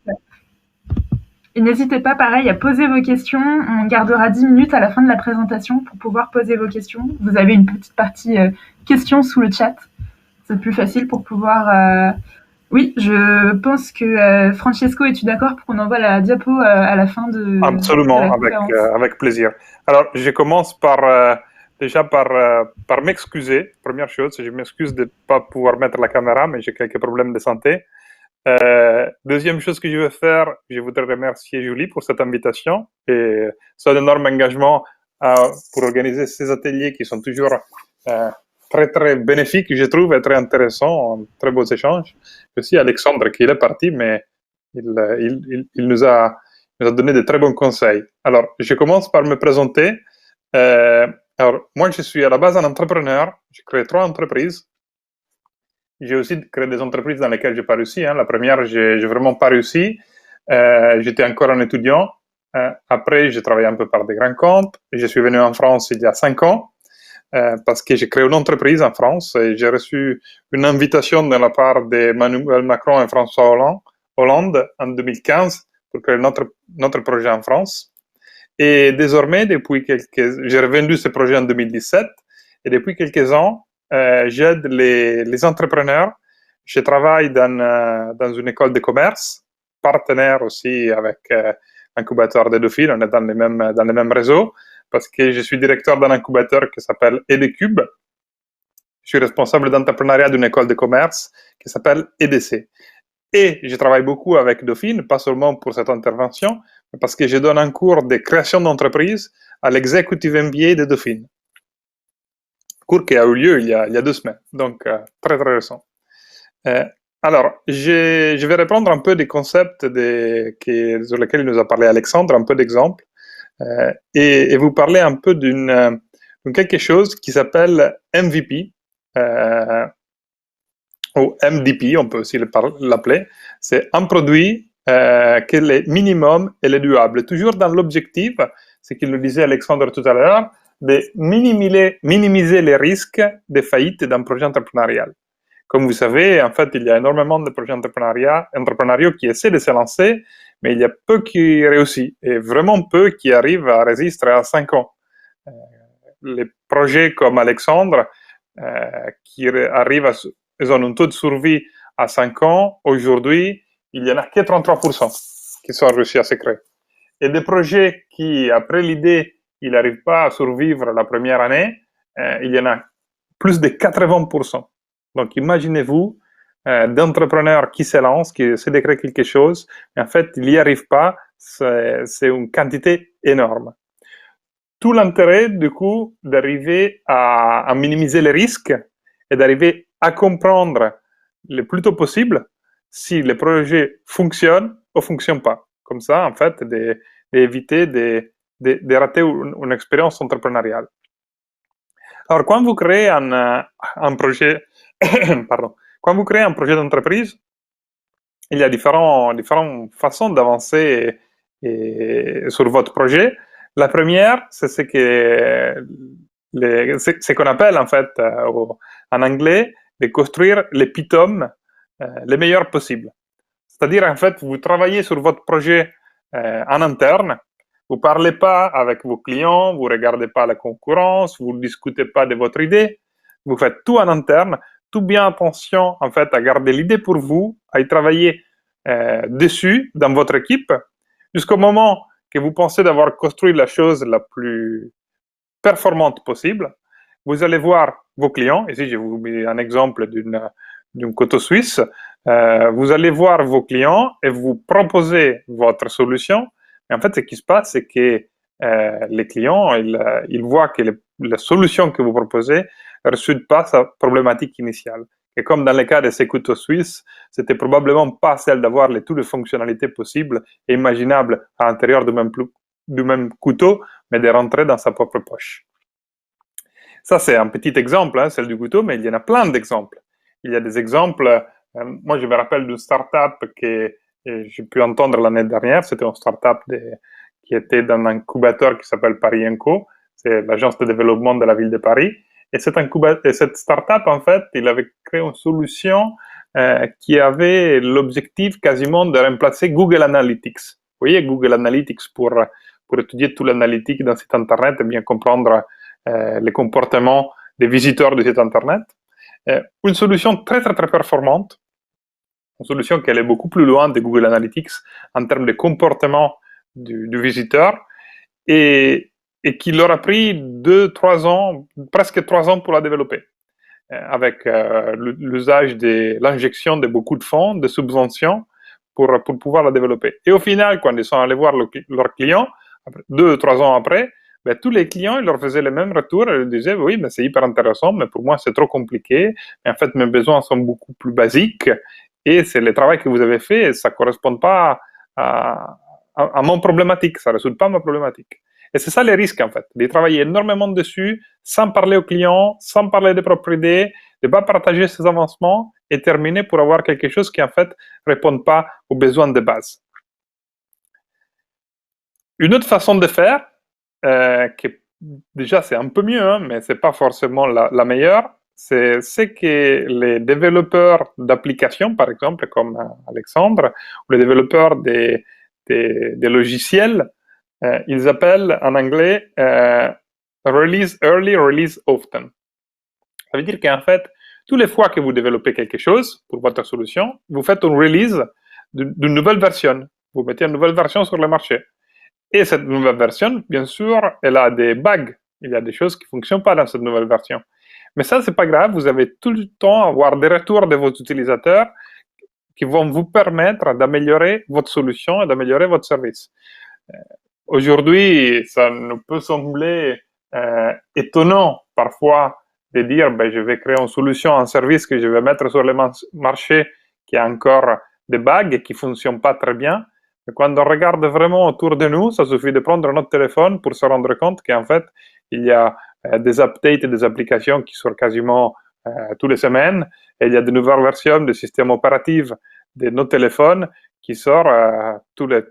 Et n'hésitez pas, pareil, à poser vos questions. On gardera 10 minutes à la fin de la présentation pour pouvoir poser vos questions. Vous avez une petite partie questions sous le chat. C'est plus facile pour pouvoir... Oui, je pense que Francesco, es-tu d'accord pour qu'on envoie la diapo à la fin de Absolument, la conférence? avec plaisir. Alors, je commence déjà par m'excuser. Première chose, je m'excuse de ne pas pouvoir mettre la caméra, mais j'ai quelques problèmes de santé. Deuxième chose que je veux faire, je voudrais remercier Julie pour cette invitation et son énorme engagement pour organiser ces ateliers qui sont toujours très, très bénéfiques, je trouve, et très intéressants, très beaux échanges. Aussi Alexandre, qui est parti, mais il nous a donné de très bons conseils. Alors, je commence par me présenter. Alors, moi, je suis à la base un entrepreneur. J'ai créé 3 entreprises. J'ai aussi créé des entreprises dans lesquelles j'ai pas réussi. Hein. La première, j'ai vraiment pas réussi. J'étais encore un étudiant. Après, j'ai travaillé un peu par des grands comptes. Je suis venu en France il y a 5 ans parce que j'ai créé une entreprise en France et j'ai reçu une invitation de la part d'Emmanuel Macron et François Hollande en 2015 pour créer notre projet en France. Et désormais, j'ai revendu ce projet en 2017 et depuis quelques ans, j'aide les entrepreneurs. Je travaille dans une école de commerce, partenaire aussi avec l'incubateur de Dauphine. On est dans les mêmes réseaux parce que je suis directeur d'un incubateur qui s'appelle EDCube. Je suis responsable d'entrepreneuriat d'une école de commerce qui s'appelle EDC. Et je travaille beaucoup avec Dauphine, pas seulement pour cette intervention, mais parce que je donne un cours de création d'entreprise à l'Executive MBA de Dauphine. Cours qui a eu lieu il y a 2 semaines, donc très très récent. Alors, je vais reprendre un peu des concepts sur lesquels il nous a parlé Alexandre, un peu d'exemples, et vous parler un peu d'une quelque chose qui s'appelle MVP, ou MDP, on peut aussi l'appeler. C'est un produit que le minimum et le durable. Toujours dans l'objectif, ce qu'il nous disait Alexandre tout à l'heure, de minimiser les risques de faillite d'un projet entrepreneurial. Comme vous savez, en fait, il y a énormément de projets entrepreneuriaux qui essaient de se lancer, mais il y a peu qui réussissent et vraiment peu qui arrivent à résister à 5 ans. Les projets comme Alexandre, qui arrivent ils ont un taux de survie à 5 ans. Aujourd'hui, il n'y en a que 33% qui sont réussis à se créer. Et des projets qui, après l'idée, ils n'arrivent pas à survivre la première année, il y en a plus de 80%. Donc, imaginez-vous d'entrepreneurs qui se lancent, qui essaient de créer quelque chose, mais en fait, ils n'y arrivent pas. C'est une quantité énorme. Tout l'intérêt, du coup, d'arriver à minimiser les risques et d'arriver à comprendre le plus tôt possible si le projet fonctionne ou fonctionne pas. Comme ça, en fait, d'éviter de rater une expérience entrepreneuriale. Alors, quand vous créez un projet, pardon, quand vous créez un projet d'entreprise, il y a différentes façons d'avancer sur votre projet. La première, c'est ce qu'on appelle en fait en anglais de construire les PITOM les meilleurs possibles. C'est-à-dire en fait, vous travaillez sur votre projet en interne, vous parlez pas avec vos clients, vous regardez pas la concurrence, vous ne discutez pas de votre idée, vous faites tout en interne, tout bien attention en fait à garder l'idée pour vous, à y travailler dessus dans votre équipe, jusqu'au moment que vous pensez d'avoir construit la chose la plus performante possible. Vous allez voir vos clients, ici je vous mets un exemple d'une couteau suisse, vous allez voir vos clients et vous proposez votre solution. Et en fait, ce qui se passe, c'est que les clients, ils voient que la solution que vous proposez ne résout pas sa problématique initiale. Et comme dans le cas de ces couteaux suisses, c'était probablement pas celle d'avoir toutes les fonctionnalités possibles et imaginables à l'intérieur du même couteau, mais de rentrer dans sa propre poche. Ça, c'est un petit exemple, hein, celle du couteau, mais il y en a plein d'exemples. Il y a des exemples, moi je me rappelle d'une start-up que j'ai pu entendre l'année dernière, c'était une start-up qui était dans un incubateur qui s'appelle Paris Co. C'est l'agence de développement de la ville de Paris. Et cette startup, en fait, il avait créé une solution qui avait l'objectif quasiment de remplacer Google Analytics. Vous voyez, Google Analytics pour étudier tout l'analytique d'un site Internet et bien comprendre les comportements des visiteurs du site Internet. Une solution très, très, très performante. Une solution qui allait beaucoup plus loin de Google Analytics en termes de comportement du visiteur et qui leur a pris 2-3 ans, presque 3 ans pour la développer, avec l'usage de l'injection de beaucoup de fonds, de subventions, pour pouvoir la développer. Et au final, quand ils sont allés voir leurs clients, 2-3 ans après, ben, tous les clients, ils leur faisaient les mêmes retours, ils leur disaient, oui, mais c'est hyper intéressant, mais pour moi, c'est trop compliqué, mais en fait, mes besoins sont beaucoup plus basiques, et c'est le travail que vous avez fait, et ça ne correspond pas à mon problématique, ça ne résout pas ma problématique. Et c'est ça les risques, en fait, de travailler énormément dessus, sans parler aux clients, sans parler des propres idées, de ne pas partager ses avancements et terminer pour avoir quelque chose qui, en fait, ne répond pas aux besoins de base. Une autre façon de faire, qui déjà c'est un peu mieux, hein, mais ce n'est pas forcément la meilleure, c'est que les développeurs d'applications, par exemple, comme Alexandre, ou les développeurs des logiciels, ils appellent en anglais release early, release often. Ça veut dire qu'en fait, toutes les fois que vous développez quelque chose pour votre solution, vous faites une release d'une nouvelle version. Vous mettez une nouvelle version sur le marché. Et cette nouvelle version, bien sûr, elle a des bugs. Il y a des choses qui ne fonctionnent pas dans cette nouvelle version. Mais ça, c'est pas grave. Vous avez tout le temps à avoir des retours de vos utilisateurs qui vont vous permettre d'améliorer votre solution et d'améliorer votre service. Aujourd'hui, ça nous peut sembler étonnant parfois de dire ben, je vais créer une solution, un service que je vais mettre sur le marché qui a encore des bugs et qui ne fonctionne pas très bien. Mais quand on regarde vraiment autour de nous, ça suffit de prendre notre téléphone pour se rendre compte qu'en fait, il y a des updates et des applications qui sortent quasiment toutes les semaines et il y a de nouvelles versions du système opératif de nos téléphones qui sortent tous les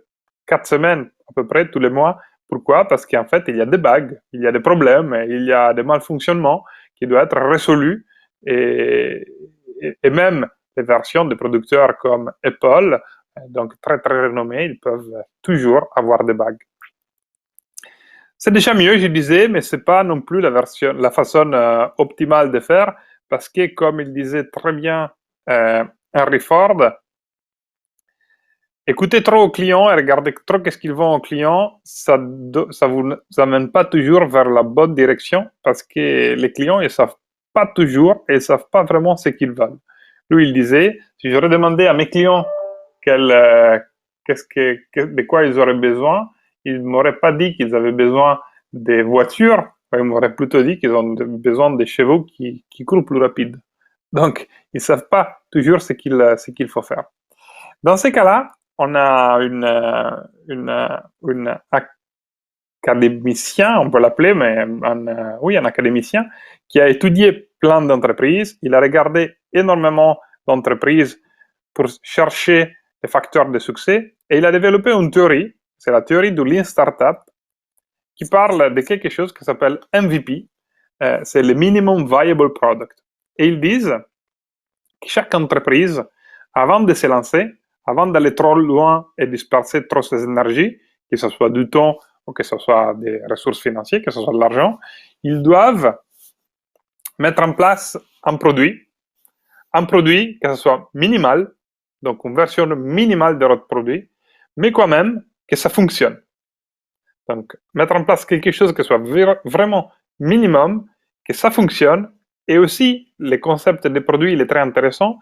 4 semaines à peu près, tous les mois. Pourquoi? Parce qu'en fait, il y a des bugs, il y a des problèmes, il y a des malfonctionnements qui doivent être résolus. Et même les versions de producteurs comme Apple, donc très très renommés, ils peuvent toujours avoir des bugs. C'est déjà mieux, je disais, mais c'est pas non plus la façon optimale de faire, parce que comme il disait très bien Henry Ford, écoutez trop aux clients et regardez trop qu'est-ce qu'ils vont aux clients, ça vous amène pas toujours vers la bonne direction parce que les clients, ils savent pas toujours et ils savent pas vraiment ce qu'ils veulent. Lui, il disait, si j'aurais demandé à mes clients de quoi ils auraient besoin, ils m'auraient pas dit qu'ils avaient besoin des voitures, ils m'auraient plutôt dit qu'ils ont besoin des chevaux qui courent plus rapide. Donc, ils savent pas toujours ce qu'il faut faire. Dans ces cas-là, on a une académicien, on peut l'appeler, mais un académicien qui a étudié plein d'entreprises. Il a regardé énormément d'entreprises pour chercher les facteurs de succès et il a développé une théorie, c'est la théorie du Lean Startup, qui parle de quelque chose qui s'appelle MVP, c'est le Minimum Viable Product. Et ils disent que chaque entreprise, avant de se lancer, avant d'aller trop loin et disperser trop ses énergies, que ce soit du temps ou que ce soit des ressources financières, que ce soit de l'argent, ils doivent mettre en place un produit que ce soit minimal, donc une version minimale de votre produit, mais quand même que ça fonctionne. Donc, mettre en place quelque chose qui soit vraiment minimum, que ça fonctionne, et aussi, le concept des produits, il est très intéressant.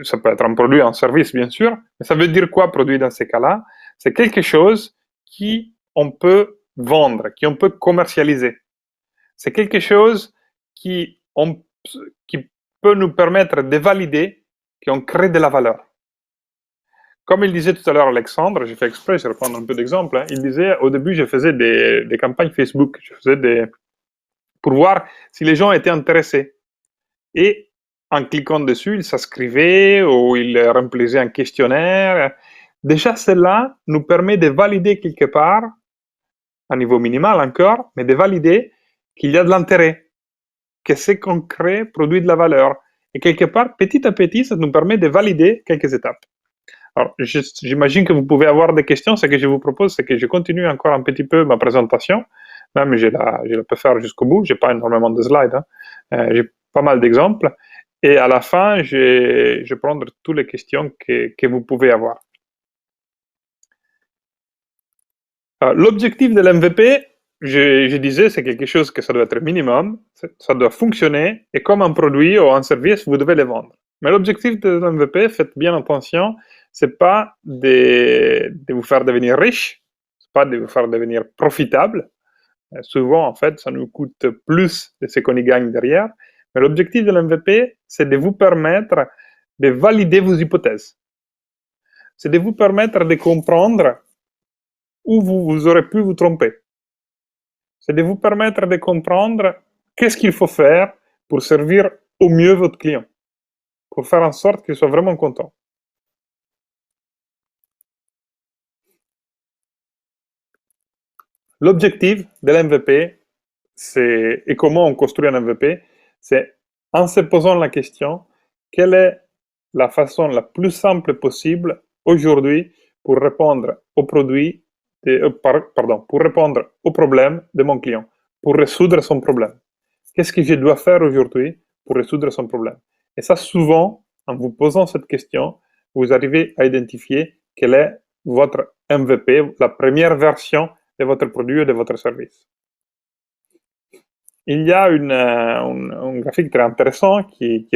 Ça peut être un produit, un service, bien sûr, mais ça veut dire quoi, produit, dans ces cas-là? C'est quelque chose qu'on peut vendre, qu'on peut commercialiser. C'est quelque chose qui peut nous permettre de valider qu'on crée de la valeur. Comme il disait tout à l'heure Alexandre, j'ai fait exprès, je vais reprendre un peu d'exemple, hein, il disait, au début, je faisais des campagnes Facebook, pour voir si les gens étaient intéressés. Et en cliquant dessus, ils s'inscrivaient ou ils remplissaient un questionnaire. Déjà, cela nous permet de valider quelque part à niveau minimal encore, mais de valider qu'il y a de l'intérêt, que ce qu'on crée produit de la valeur. Et quelque part, petit à petit, ça nous permet de valider quelques étapes. Alors, j'imagine que vous pouvez avoir des questions. Ce que je vous propose, c'est que je continue encore un petit peu ma présentation. Même, je la peux faire jusqu'au bout. J'ai pas énormément de slides. J'ai pas mal d'exemples. Et à la fin, je vais prendre toutes les questions que vous pouvez avoir. L'objectif de l'MVP, je disais, c'est quelque chose que ça doit être minimum, ça doit fonctionner, et comme un produit ou un service, vous devez le vendre. Mais l'objectif de l'MVP, faites bien attention, c'est pas de vous faire devenir riche, c'est pas de vous faire devenir profitable. Souvent, en fait, ça nous coûte plus de ce qu'on y gagne derrière. Mais l'objectif de l'MVP, c'est de vous permettre de valider vos hypothèses. C'est de vous permettre de comprendre où vous aurez pu vous tromper. C'est de vous permettre de comprendre qu'est-ce qu'il faut faire pour servir au mieux votre client, pour faire en sorte qu'il soit vraiment content. L'objectif de l'MVP, et comment on construit un MVP, c'est en se posant la question, quelle est la façon la plus simple possible aujourd'hui pour répondre aux produits, pour répondre aux problèmes de mon client, pour résoudre son problème. Qu'est-ce que je dois faire aujourd'hui pour résoudre son problème? Et ça, souvent, en vous posant cette question, vous arrivez à identifier quel est votre MVP, la première version de votre produit ou de votre service. Il y a un graphique très intéressant qui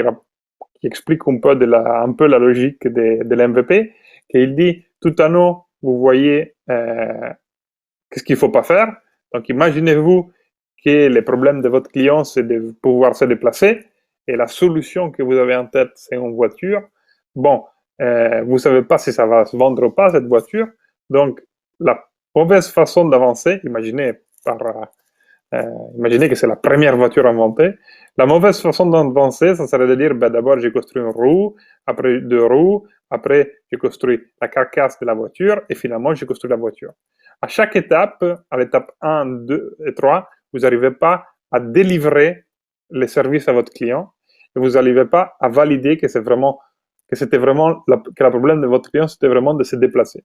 explique un peu la logique de l'MVP, qu'il dit, tout en haut, vous voyez qu'est-ce qu'il ne faut pas faire. Donc, imaginez-vous que le problème de votre client, c'est de pouvoir se déplacer, et la solution que vous avez en tête, c'est une voiture. Bon, vous ne savez pas si ça va se vendre ou pas, cette voiture. Donc, la mauvaise façon d'avancer, imaginez que c'est la première voiture inventée. La mauvaise façon d'avancer, ça serait de dire, d'abord j'ai construit une roue, après 2 roues, après j'ai construit la carcasse de la voiture, et finalement j'ai construit la voiture. À chaque étape, à l'étape 1, 2 et 3, vous n'arrivez pas à délivrer les services à votre client, et vous n'arrivez pas à valider que le problème de votre client, c'était vraiment de se déplacer.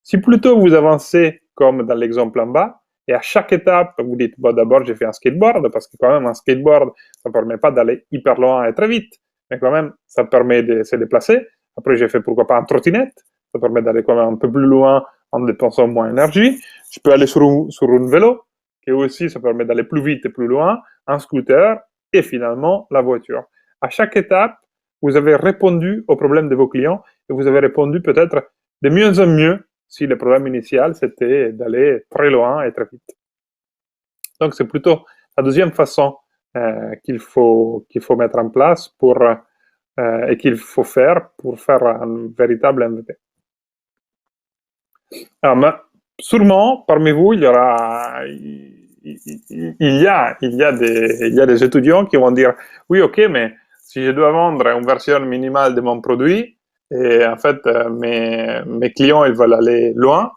Si plutôt vous avancez comme dans l'exemple en bas, et à chaque étape, vous dites, d'abord j'ai fait un skateboard, parce que quand même un skateboard, ça ne permet pas d'aller hyper loin et très vite, mais quand même, ça permet de se déplacer. Après, j'ai fait pourquoi pas un trottinette, ça permet d'aller quand même un peu plus loin en dépensant moins d'énergie. Je peux aller sur un vélo, qui aussi, ça permet d'aller plus vite et plus loin, un scooter, et finalement, la voiture. À chaque étape, vous avez répondu aux problèmes de vos clients, et vous avez répondu peut-être de mieux en mieux si le problème initial, c'était d'aller très loin et très vite. Donc, c'est plutôt la deuxième façon qu'il faut mettre en place et qu'il faut faire pour faire un véritable MVP. Alors, sûrement, parmi vous, il y a des étudiants qui vont dire, oui, ok, mais si je dois vendre une version minimale de mon produit, et en fait, mes clients, ils veulent aller loin,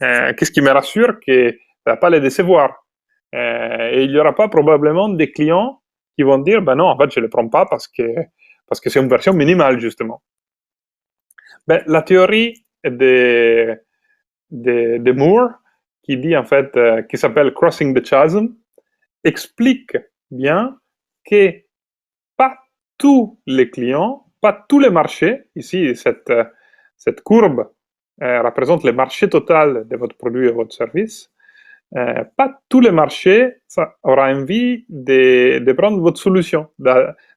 qu'est-ce qui me rassure? Que ça ne va pas les décevoir. Et il n'y aura pas probablement des clients qui vont dire, non, en fait, je ne le prends pas parce que c'est une version minimale, justement. La théorie de Moore, qui dit, en fait, qui s'appelle Crossing the Chasm, explique bien que pas tous les clients, pas tous les marchés, ici, cette courbe représente le marché total de votre produit et de votre service, pas tous les marchés auront envie de prendre votre solution,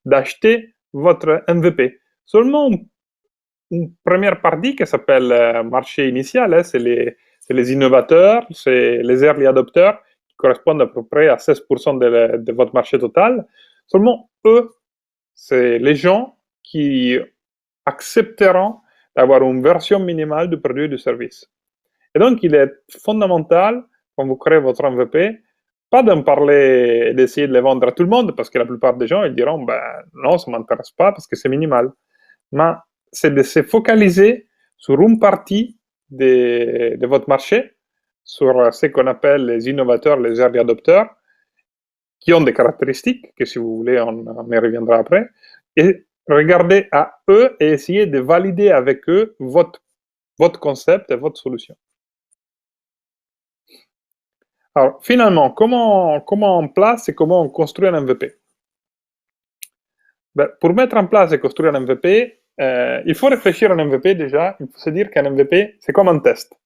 d'acheter votre MVP. Seulement une première partie qui s'appelle marché initial, c'est les innovateurs, c'est les early adopters, qui correspondent à peu près à 16% de votre marché total. Seulement eux, c'est les gens qui accepteront d'avoir une version minimale du produit et du service. Et donc, il est fondamental, quand vous créez votre MVP, pas d'en parler et d'essayer de le vendre à tout le monde, parce que la plupart des gens, ils diront, non, ça ne m'intéresse pas parce que c'est minimal. Mais c'est de se focaliser sur une partie de votre marché sur ce qu'on appelle les innovateurs, les early adopters, qui ont des caractéristiques, que si vous voulez, on y reviendra après, et regardez à eux et essayez de valider avec eux votre concept et votre solution. Alors, finalement, comment on place et comment on construit un MVP? Ben, pour mettre en place et construire un MVP, il faut réfléchir à un MVP déjà. Il faut se dire qu'un MVP, c'est comme un test.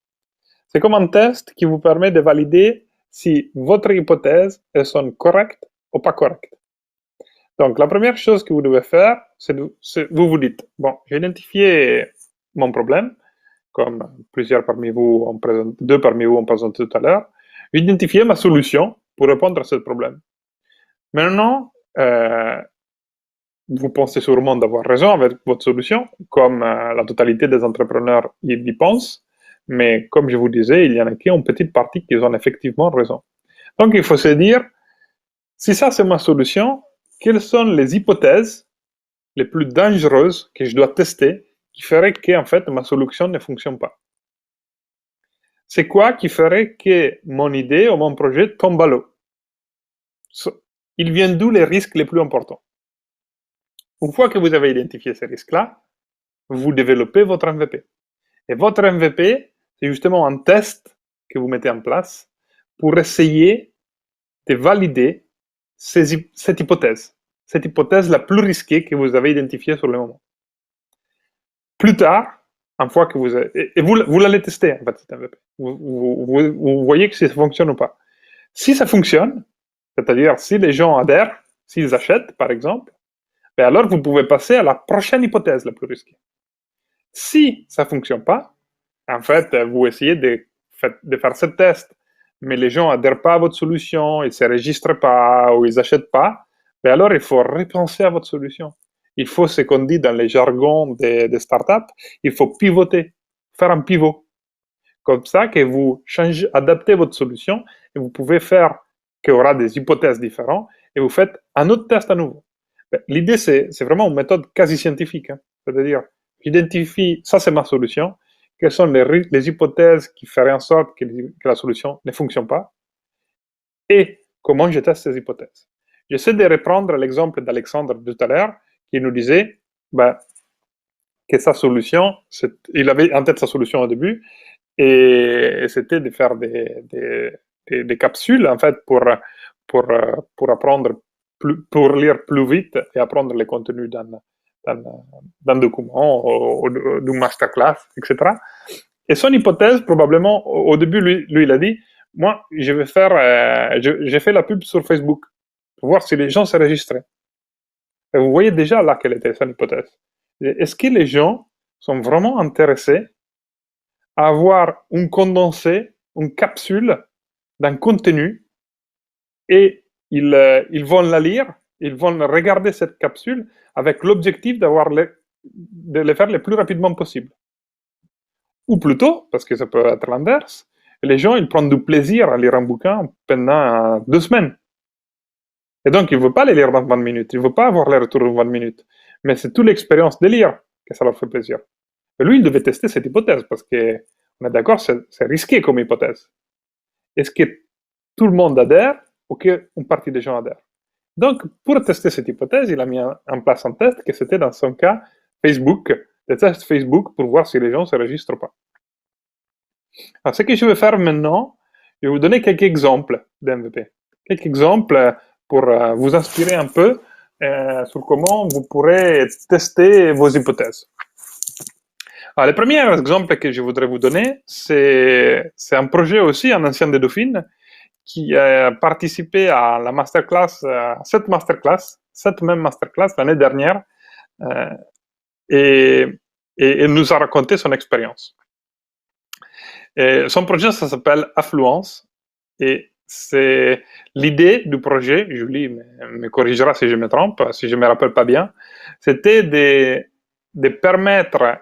C'est comme un test qui vous permet de valider si votre hypothèse, elles sont correctes ou pas correctes. Donc, la première chose que vous devez faire, c'est vous dites, bon, j'ai identifié mon problème, comme plusieurs parmi vous ont présenté, 2 parmi vous ont présenté tout à l'heure. J'ai identifié ma solution pour répondre à ce problème. Maintenant, vous pensez sûrement d'avoir raison avec votre solution, comme la totalité des entrepreneurs y pensent, mais comme je vous disais, il y en a qu'une petite partie qui ont effectivement raison. Donc, il faut se dire, si ça c'est ma solution, quelles sont les hypothèses les plus dangereuses que je dois tester qui feraient que, en fait, ma solution ne fonctionne pas? C'est quoi qui ferait que mon idée ou mon projet tombe à l'eau? Il vient d'où les risques les plus importants? Une fois que vous avez identifié ces risques-là, vous développez votre MVP. Et votre MVP, c'est justement un test que vous mettez en place pour essayer de valider cette hypothèse la plus risquée que vous avez identifiée sur le moment. Plus tard, une fois que vous l'allez tester, en fait, cet MVP. Vous voyez que si ça fonctionne ou pas. Si ça fonctionne, c'est-à-dire si les gens adhèrent, s'ils achètent, par exemple, ben alors vous pouvez passer à la prochaine hypothèse la plus risquée. Si ça ne fonctionne pas, en fait, vous essayez de faire ce test, mais les gens n'adhèrent pas à votre solution, ils ne se registrent pas ou ils n'achètent pas, ben alors il faut repenser à votre solution. Il faut, ce qu'on dit dans les jargons des startups, il faut pivoter, faire un pivot. Comme ça que vous adaptez votre solution et vous pouvez faire qu'il y aura des hypothèses différentes et vous faites un autre test à nouveau. L'idée, c'est vraiment une méthode quasi scientifique. Hein. C'est-à-dire, j'identifie, ça c'est ma solution, quelles sont les hypothèses qui feraient en sorte que la solution ne fonctionne pas et comment je teste ces hypothèses. J'essaie de reprendre l'exemple d'Alexandre tout à l'heure qui nous disait que sa solution, il avait en tête sa solution au début et c'était de faire des capsules en fait pour apprendre pour lire plus vite et apprendre les contenus d'un document ou d'une masterclass, etc. Et son hypothèse, probablement, au début, lui il a dit, moi, je vais faire, j'ai fait la pub sur Facebook pour voir si les gens se registraient. Et vous voyez déjà là quelle était son hypothèse. Est-ce que les gens sont vraiment intéressés à avoir un condensé, une capsule d'un contenu et ils vont la lire, ils vont regarder cette capsule avec l'objectif de les faire le plus rapidement possible. Ou plutôt, parce que ça peut être l'inverse, les gens ils prennent du plaisir à lire un bouquin pendant 2 semaines. Et donc, ils ne veulent pas les lire dans 20 minutes, ils ne veulent pas avoir les retours en 20 minutes. Mais c'est toute l'expérience de lire que ça leur fait plaisir. Et lui, il devait tester cette hypothèse parce qu'on est d'accord, c'est risqué comme hypothèse. Est-ce que tout le monde adhère ou qu'une partie des gens adhèrent? Donc, pour tester cette hypothèse, il a mis en place un test que c'était dans son cas Facebook, le test Facebook pour voir si les gens ne se registrent pas. Alors, ce que je vais faire maintenant, je vais vous donner quelques exemples d'MVP. Quelques exemples pour vous inspirer un peu sur comment vous pourrez tester vos hypothèses. Alors, le premier exemple que je voudrais vous donner, c'est un projet aussi, un ancien de Dauphine, qui a participé à la masterclass, cette même masterclass l'année dernière, et nous a raconté son expérience. Son projet, ça s'appelle Affluence, et c'est l'idée du projet, Julie me corrigera si je me trompe, si je ne me rappelle pas bien, c'était de permettre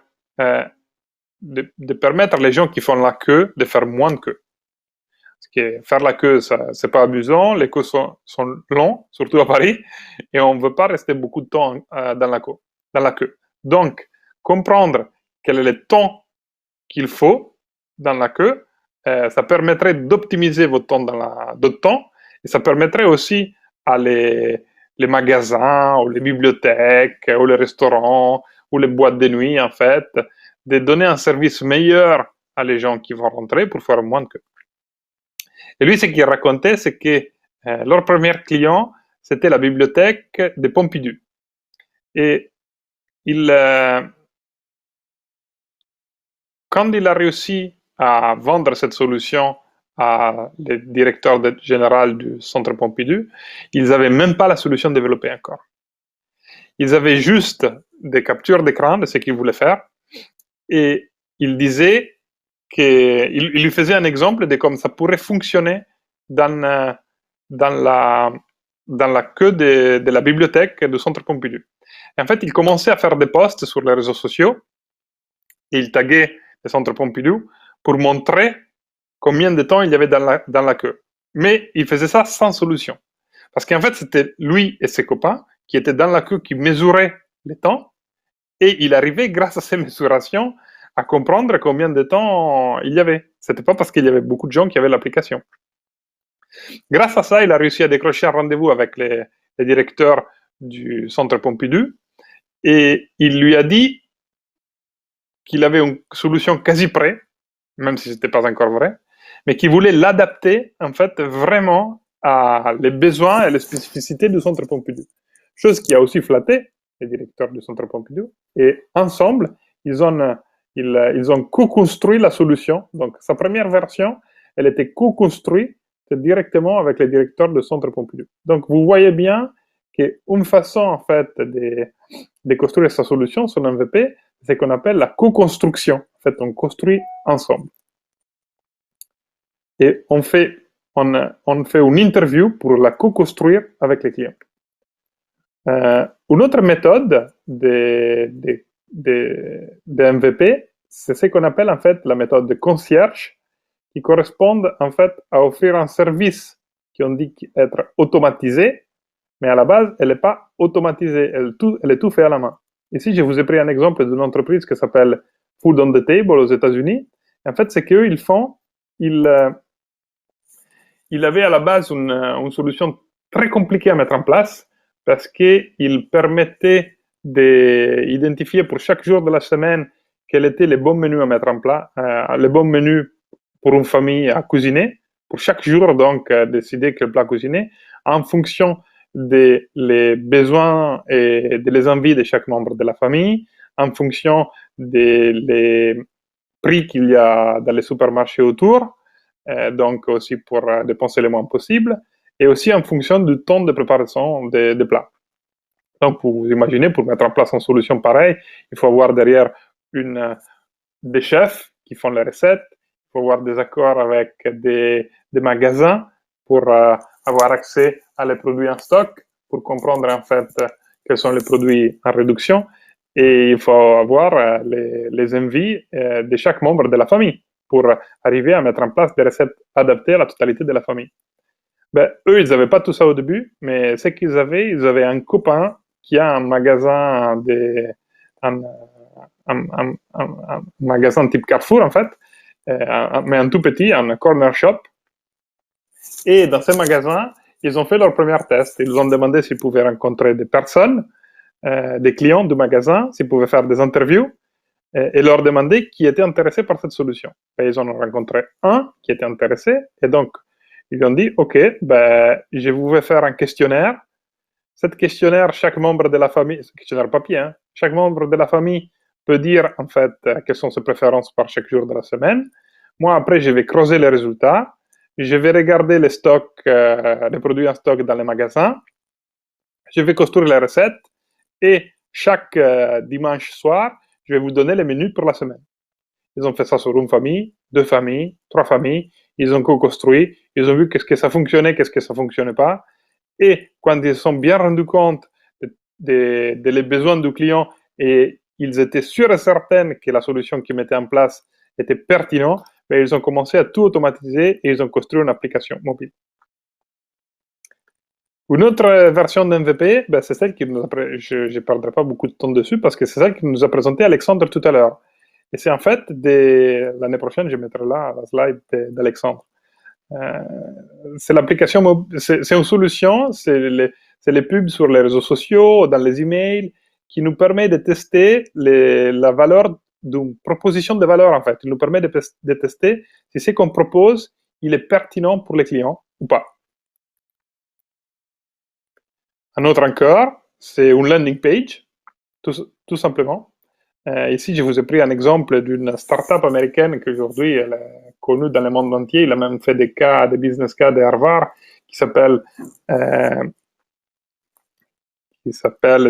les gens qui font la queue de faire moins de queue. Parce que faire la queue, c'est pas amusant, les queues sont longs, surtout à Paris, et on ne veut pas rester beaucoup de temps dans la queue. Donc, comprendre quel est le temps qu'il faut dans la queue, ça permettrait d'optimiser votre temps et ça permettrait aussi à les magasins ou les bibliothèques ou les restaurants ou les boîtes de nuit, en fait, de donner un service meilleur à les gens qui vont rentrer pour faire moins de queue. Et lui, ce qu'il racontait, c'est que leur premier client, c'était la bibliothèque de Pompidou. Et quand il a réussi à vendre cette solution à le directeur général du Centre Pompidou, ils n'avaient même pas la solution développée encore. Ils avaient juste des captures d'écran de ce qu'ils voulaient faire et il disait qu'il lui faisait un exemple de comment ça pourrait fonctionner dans la queue de la bibliothèque du Centre Pompidou. Et en fait, il commençait à faire des posts sur les réseaux sociaux et il taguait le Centre Pompidou pour montrer combien de temps il y avait dans la queue. Mais il faisait ça sans solution. Parce qu'en fait, c'était lui et ses copains qui étaient dans la queue, qui mesuraient le temps, et il arrivait, grâce à ces mesurations, à comprendre combien de temps il y avait. C'était pas parce qu'il y avait beaucoup de gens qui avaient l'application. Grâce à ça, il a réussi à décrocher un rendez-vous avec les directeurs du Centre Pompidou, et il lui a dit qu'il avait une solution quasi prête, même si ce n'était pas encore vrai, mais qu'il voulait l'adapter, en fait, vraiment à les besoins et les spécificités du Centre Pompidou. Chose qui a aussi flatté les directeurs du Centre Pompidou. Et ensemble, ils ont co-construit la solution. Donc, sa première version, elle était co-construite directement avec les directeurs du Centre Pompidou. Donc, vous voyez bien qu'une façon, en fait, de construire sa solution sur l'MVP, c'est ce qu'on appelle la co-construction. En fait, on construit ensemble. Et on fait une interview pour la co-construire avec les clients. Une autre méthode de MVP, c'est ce qu'on appelle en fait la méthode de concierge, qui correspond en fait à offrir un service qu'on dit être automatisé, mais à la base, elle n'est pas automatisée, elle est tout fait à la main. Ici, je vous ai pris un exemple d'une entreprise qui s'appelle Food on the Table aux États-Unis. En fait, c'est qu'eux, ils font, ils avaient à la base une solution très compliquée à mettre en place parce qu'ils permettaient d'identifier pour chaque jour de la semaine quels étaient les bons menus à mettre en place, les bons menus pour une famille à cuisiner, pour chaque jour, donc, décider quel plat cuisiner, en fonction des besoins et des envies de chaque membre de la famille, en fonction des prix qu'il y a dans les supermarchés autour, donc aussi pour dépenser le moins possible, et aussi en fonction du temps de préparation des plats. Donc, vous imaginez, pour mettre en place une solution pareille, il faut avoir derrière des chefs qui font les recettes, il faut avoir des accords avec des magasins pour avoir accès à les produits en stock, pour comprendre en fait quels sont les produits en réduction, et il faut avoir les envies de chaque membre de la famille pour arriver à mettre en place des recettes adaptées à la totalité de la famille. Ben, eux, ils n'avaient pas tout ça au début, mais ce qu'ils avaient un copain qui a un magasin, un magasin type Carrefour, en fait, mais un tout petit, un corner shop. Et dans ce magasin, ils ont fait leur premier test. Ils ont demandé s'ils pouvaient rencontrer des personnes, des clients du magasin, s'ils pouvaient faire des interviews, et leur demander qui était intéressé par cette solution. Et ils en ont rencontré un qui était intéressé, et donc ils ont dit, OK, ben, je vais faire un questionnaire. Cet questionnaire, chaque membre de la famille, c'est un questionnaire papier, hein, chaque membre de la famille peut dire en fait quelles sont ses préférences par chaque jour de la semaine. Moi, après, je vais creuser les résultats. Je vais regarder les stocks, les produits en stock dans les magasins. Je vais construire les recettes. Et chaque dimanche soir, je vais vous donner les menus pour la semaine. Ils ont fait ça sur une famille, 2 familles, 3 familles. Ils ont co-construit. Ils ont vu qu'est-ce que ça fonctionnait, qu'est-ce que ça fonctionnait pas. Et quand ils se sont bien rendus compte des besoins du client et ils étaient sûrs et certains que la solution qu'ils mettaient en place était pertinente, mais ils ont commencé à tout automatiser et ils ont construit une application mobile. Une autre version d'MVP, ben c'est celle qui nous a, je ne perdrai pas beaucoup de temps dessus parce que c'est celle qui nous a présenté Alexandre tout à l'heure. Et c'est en fait, l'année prochaine, je mettrai là la slide d'Alexandre. C'est l'application, c'est une solution, c'est les pubs sur les réseaux sociaux, dans les emails, qui nous permet de tester la valeur d'une proposition de valeur, en fait. Il nous permet de tester si ce qu'on propose, il est pertinent pour les clients ou pas. Un autre encore, c'est une landing page, tout simplement. Ici, je vous ai pris un exemple d'une start-up américaine qui aujourd'hui elle est connue dans le monde entier. Il a même fait des business cas de Harvard, qui s'appelle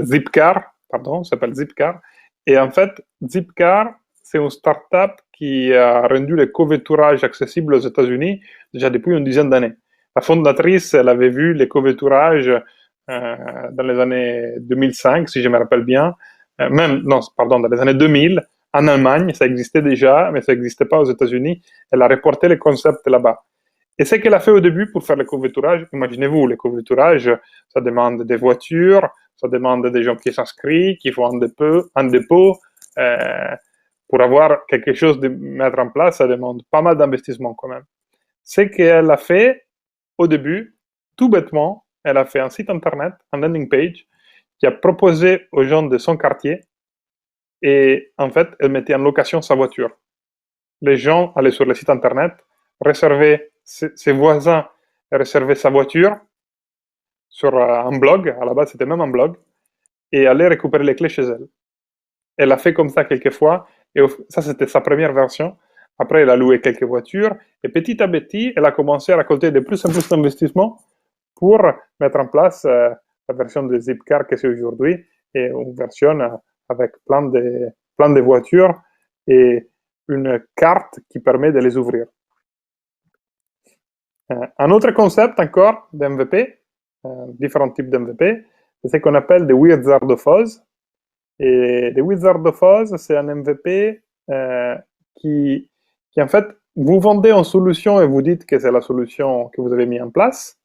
Zipcar. Et en fait, Zipcar, c'est une start-up qui a rendu le covoiturage accessible aux États-Unis déjà depuis une dizaine d'années. La fondatrice, elle avait vu le covoiturage dans les années 2005, si je me rappelle bien. Dans les années 2000, en Allemagne, ça existait déjà, mais ça n'existait pas aux États-Unis. Elle a reporté le concept là-bas. Et ce qu'elle a fait au début pour faire le covoiturage, imaginez-vous, le covoiturage, ça demande des voitures, ça demande des gens qui s'inscrivent, qui font un dépôt. Pour avoir quelque chose de mettre en place, ça demande pas mal d'investissement quand même. Ce qu'elle a fait au début, tout bêtement, elle a fait un site internet, un landing page, qui a proposé aux gens de son quartier, et en fait, elle mettait en location sa voiture. Les gens allaient sur le site internet, réservaient, ses voisins réservaient sa voiture sur un blog, à la base c'était même un blog, et allaient récupérer les clés chez elle. Elle a fait comme ça quelques fois, et ça c'était sa première version. Après, elle a loué quelques voitures, et petit à petit, elle a commencé à récolter de plus en plus d'investissements pour mettre en place la version de Zipcar que c'est aujourd'hui, et une version avec plein de voitures et une carte qui permet de les ouvrir. Un autre concept encore d'MVP, différents types d'MVP, c'est ce qu'on appelle des Wizard of Oz. Et les Wizard of Oz, c'est un MVP qui en fait, vous vendez une solution et vous dites que c'est la solution que vous avez mis en place,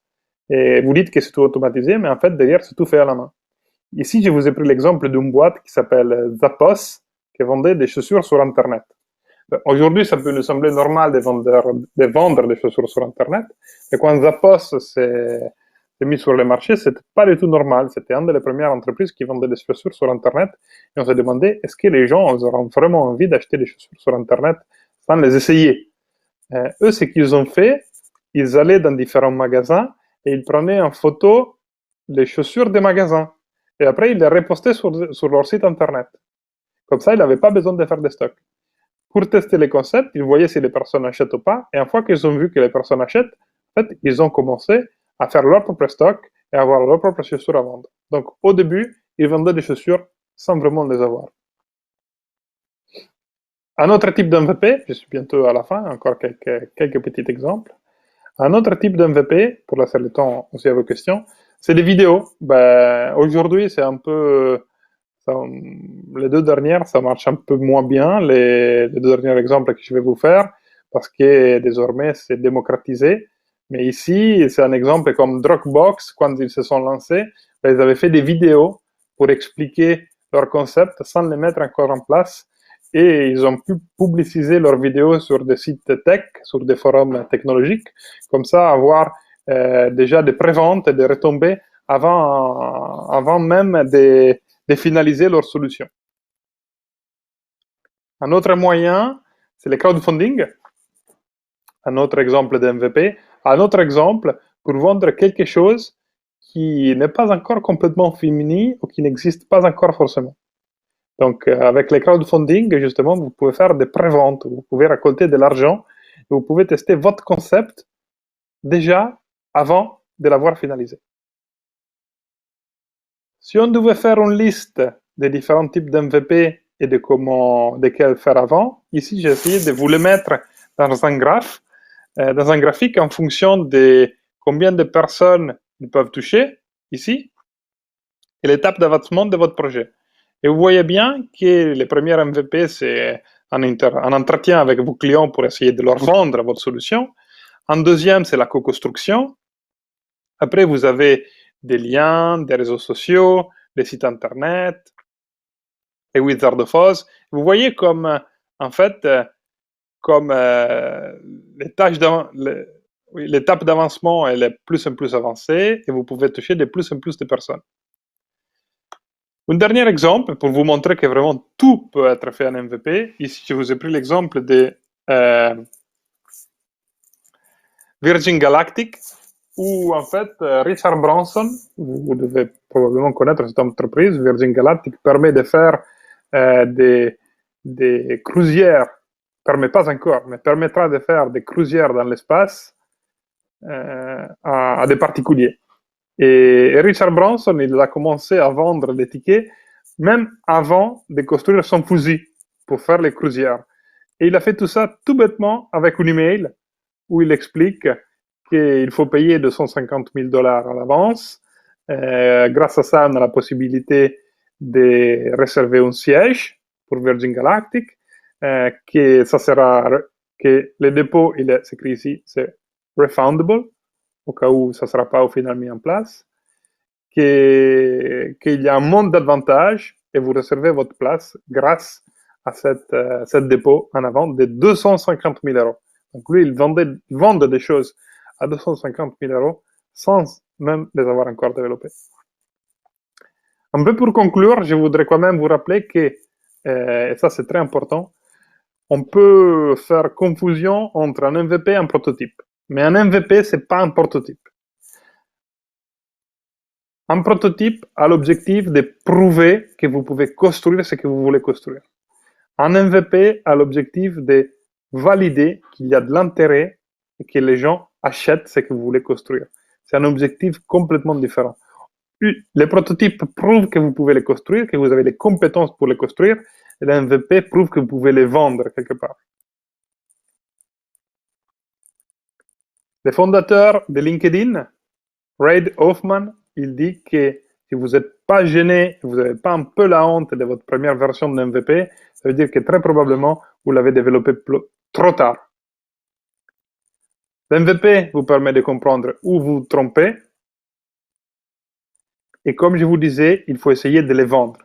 et vous dites que c'est tout automatisé, mais en fait, derrière, c'est tout fait à la main. Ici, je vous ai pris l'exemple d'une boîte qui s'appelle Zappos, qui vendait des chaussures sur Internet. Aujourd'hui, ça peut nous sembler normal de vendre des chaussures sur Internet, mais quand Zappos s'est mis sur le marché, c'était pas du tout normal. C'était une des premières entreprises qui vendait des chaussures sur Internet, et on s'est demandé, est-ce que les gens auront vraiment envie d'acheter des chaussures sur Internet sans les essayer? Eux, ce qu'ils ont fait, ils allaient dans différents magasins et ils prenaient en photo les chaussures des magasins. Et après, ils les repostaient sur leur site Internet. Comme ça, ils n'avaient pas besoin de faire des stocks. Pour tester les concepts, ils voyaient si les personnes achètent ou pas. Et une fois qu'ils ont vu que les personnes achètent, en fait, ils ont commencé à faire leur propre stock et à avoir leurs propres chaussures à vendre. Donc, au début, ils vendaient des chaussures sans vraiment les avoir. Un autre type d'MVP, je suis bientôt à la fin, encore quelques petits exemples. Un autre type d'MVP, pour laisser le temps aussi à vos questions, c'est des vidéos. Aujourd'hui, c'est un peu... les deux dernières, ça marche un peu moins bien, les deux derniers exemples que je vais vous faire, parce que désormais, c'est démocratisé. Mais ici, c'est un exemple comme Dropbox, quand ils se sont lancés, ils avaient fait des vidéos pour expliquer leur concept sans les mettre encore en place. Et ils ont pu publiciser leurs vidéos sur des sites tech, sur des forums technologiques, comme ça avoir déjà des préventes et des retombées avant même de finaliser leur solution. Un autre moyen, c'est le crowdfunding. Un autre exemple d'MVP. Un autre exemple pour vendre quelque chose qui n'est pas encore complètement fini ou qui n'existe pas encore forcément. Donc, avec les crowdfunding, justement, vous pouvez faire des préventes, vous pouvez récolter de l'argent et vous pouvez tester votre concept déjà avant de l'avoir finalisé. Si on devait faire une liste des différents types d'MVP et de quels faire avant, ici j'ai essayé de vous les mettre dans un graphique en fonction de combien de personnes ils peuvent toucher, ici, et l'étape d'avancement de votre projet. Et vous voyez bien que les premiers MVP, c'est un entretien avec vos clients pour essayer de leur vendre votre solution. En deuxième, c'est la co-construction. Après, vous avez des liens, des réseaux sociaux, des sites internet, et Wizard of Oz. Vous voyez comme en fait, comme l'étape d'avancement, elle est plus en plus avancée et vous pouvez toucher de plus en plus de personnes. Un dernier exemple pour vous montrer que vraiment tout peut être fait en MVP. Ici, je vous ai pris l'exemple de Virgin Galactic, où en fait, Richard Branson, vous devez probablement connaître cette entreprise, Virgin Galactic permet de faire des croisières, permet pas encore, mais permettra de faire des croisières dans l'espace à des particuliers. Et Richard Branson, il a commencé à vendre des tickets même avant de construire son fusil pour faire les croisières. Et il a fait tout ça tout bêtement avec un email où il explique qu'il faut payer 250 000 $ à l'avance. Grâce à ça, on a la possibilité de réserver un siège pour Virgin Galactic, que ça sera, que le dépôt, c'est écrit ici, c'est refundable, au cas où ça ne sera pas au final mis en place, qu'il y a un monde d'avantages et vous réservez votre place grâce à cette dépôt en avant de 250 000 €. Donc lui, il vend des choses à 250 000 € sans même les avoir encore développées. Un peu pour conclure, je voudrais quand même vous rappeler que, et ça c'est très important, on peut faire confusion entre un MVP et un prototype. Mais un MVP, c'est pas un prototype. Un prototype a l'objectif de prouver que vous pouvez construire ce que vous voulez construire. Un MVP a l'objectif de valider qu'il y a de l'intérêt et que les gens achètent ce que vous voulez construire. C'est un objectif complètement différent. Les prototypes prouvent que vous pouvez les construire, que vous avez les compétences pour les construire, et le MVP prouve que vous pouvez les vendre quelque part. Le fondateur de LinkedIn, Reid Hoffman, il dit que si vous n'êtes pas gêné, vous n'avez pas un peu la honte de votre première version de MVP, ça veut dire que très probablement, vous l'avez développé trop tard. L'MVP vous permet de comprendre où vous vous trompez. Et comme je vous disais, il faut essayer de les vendre.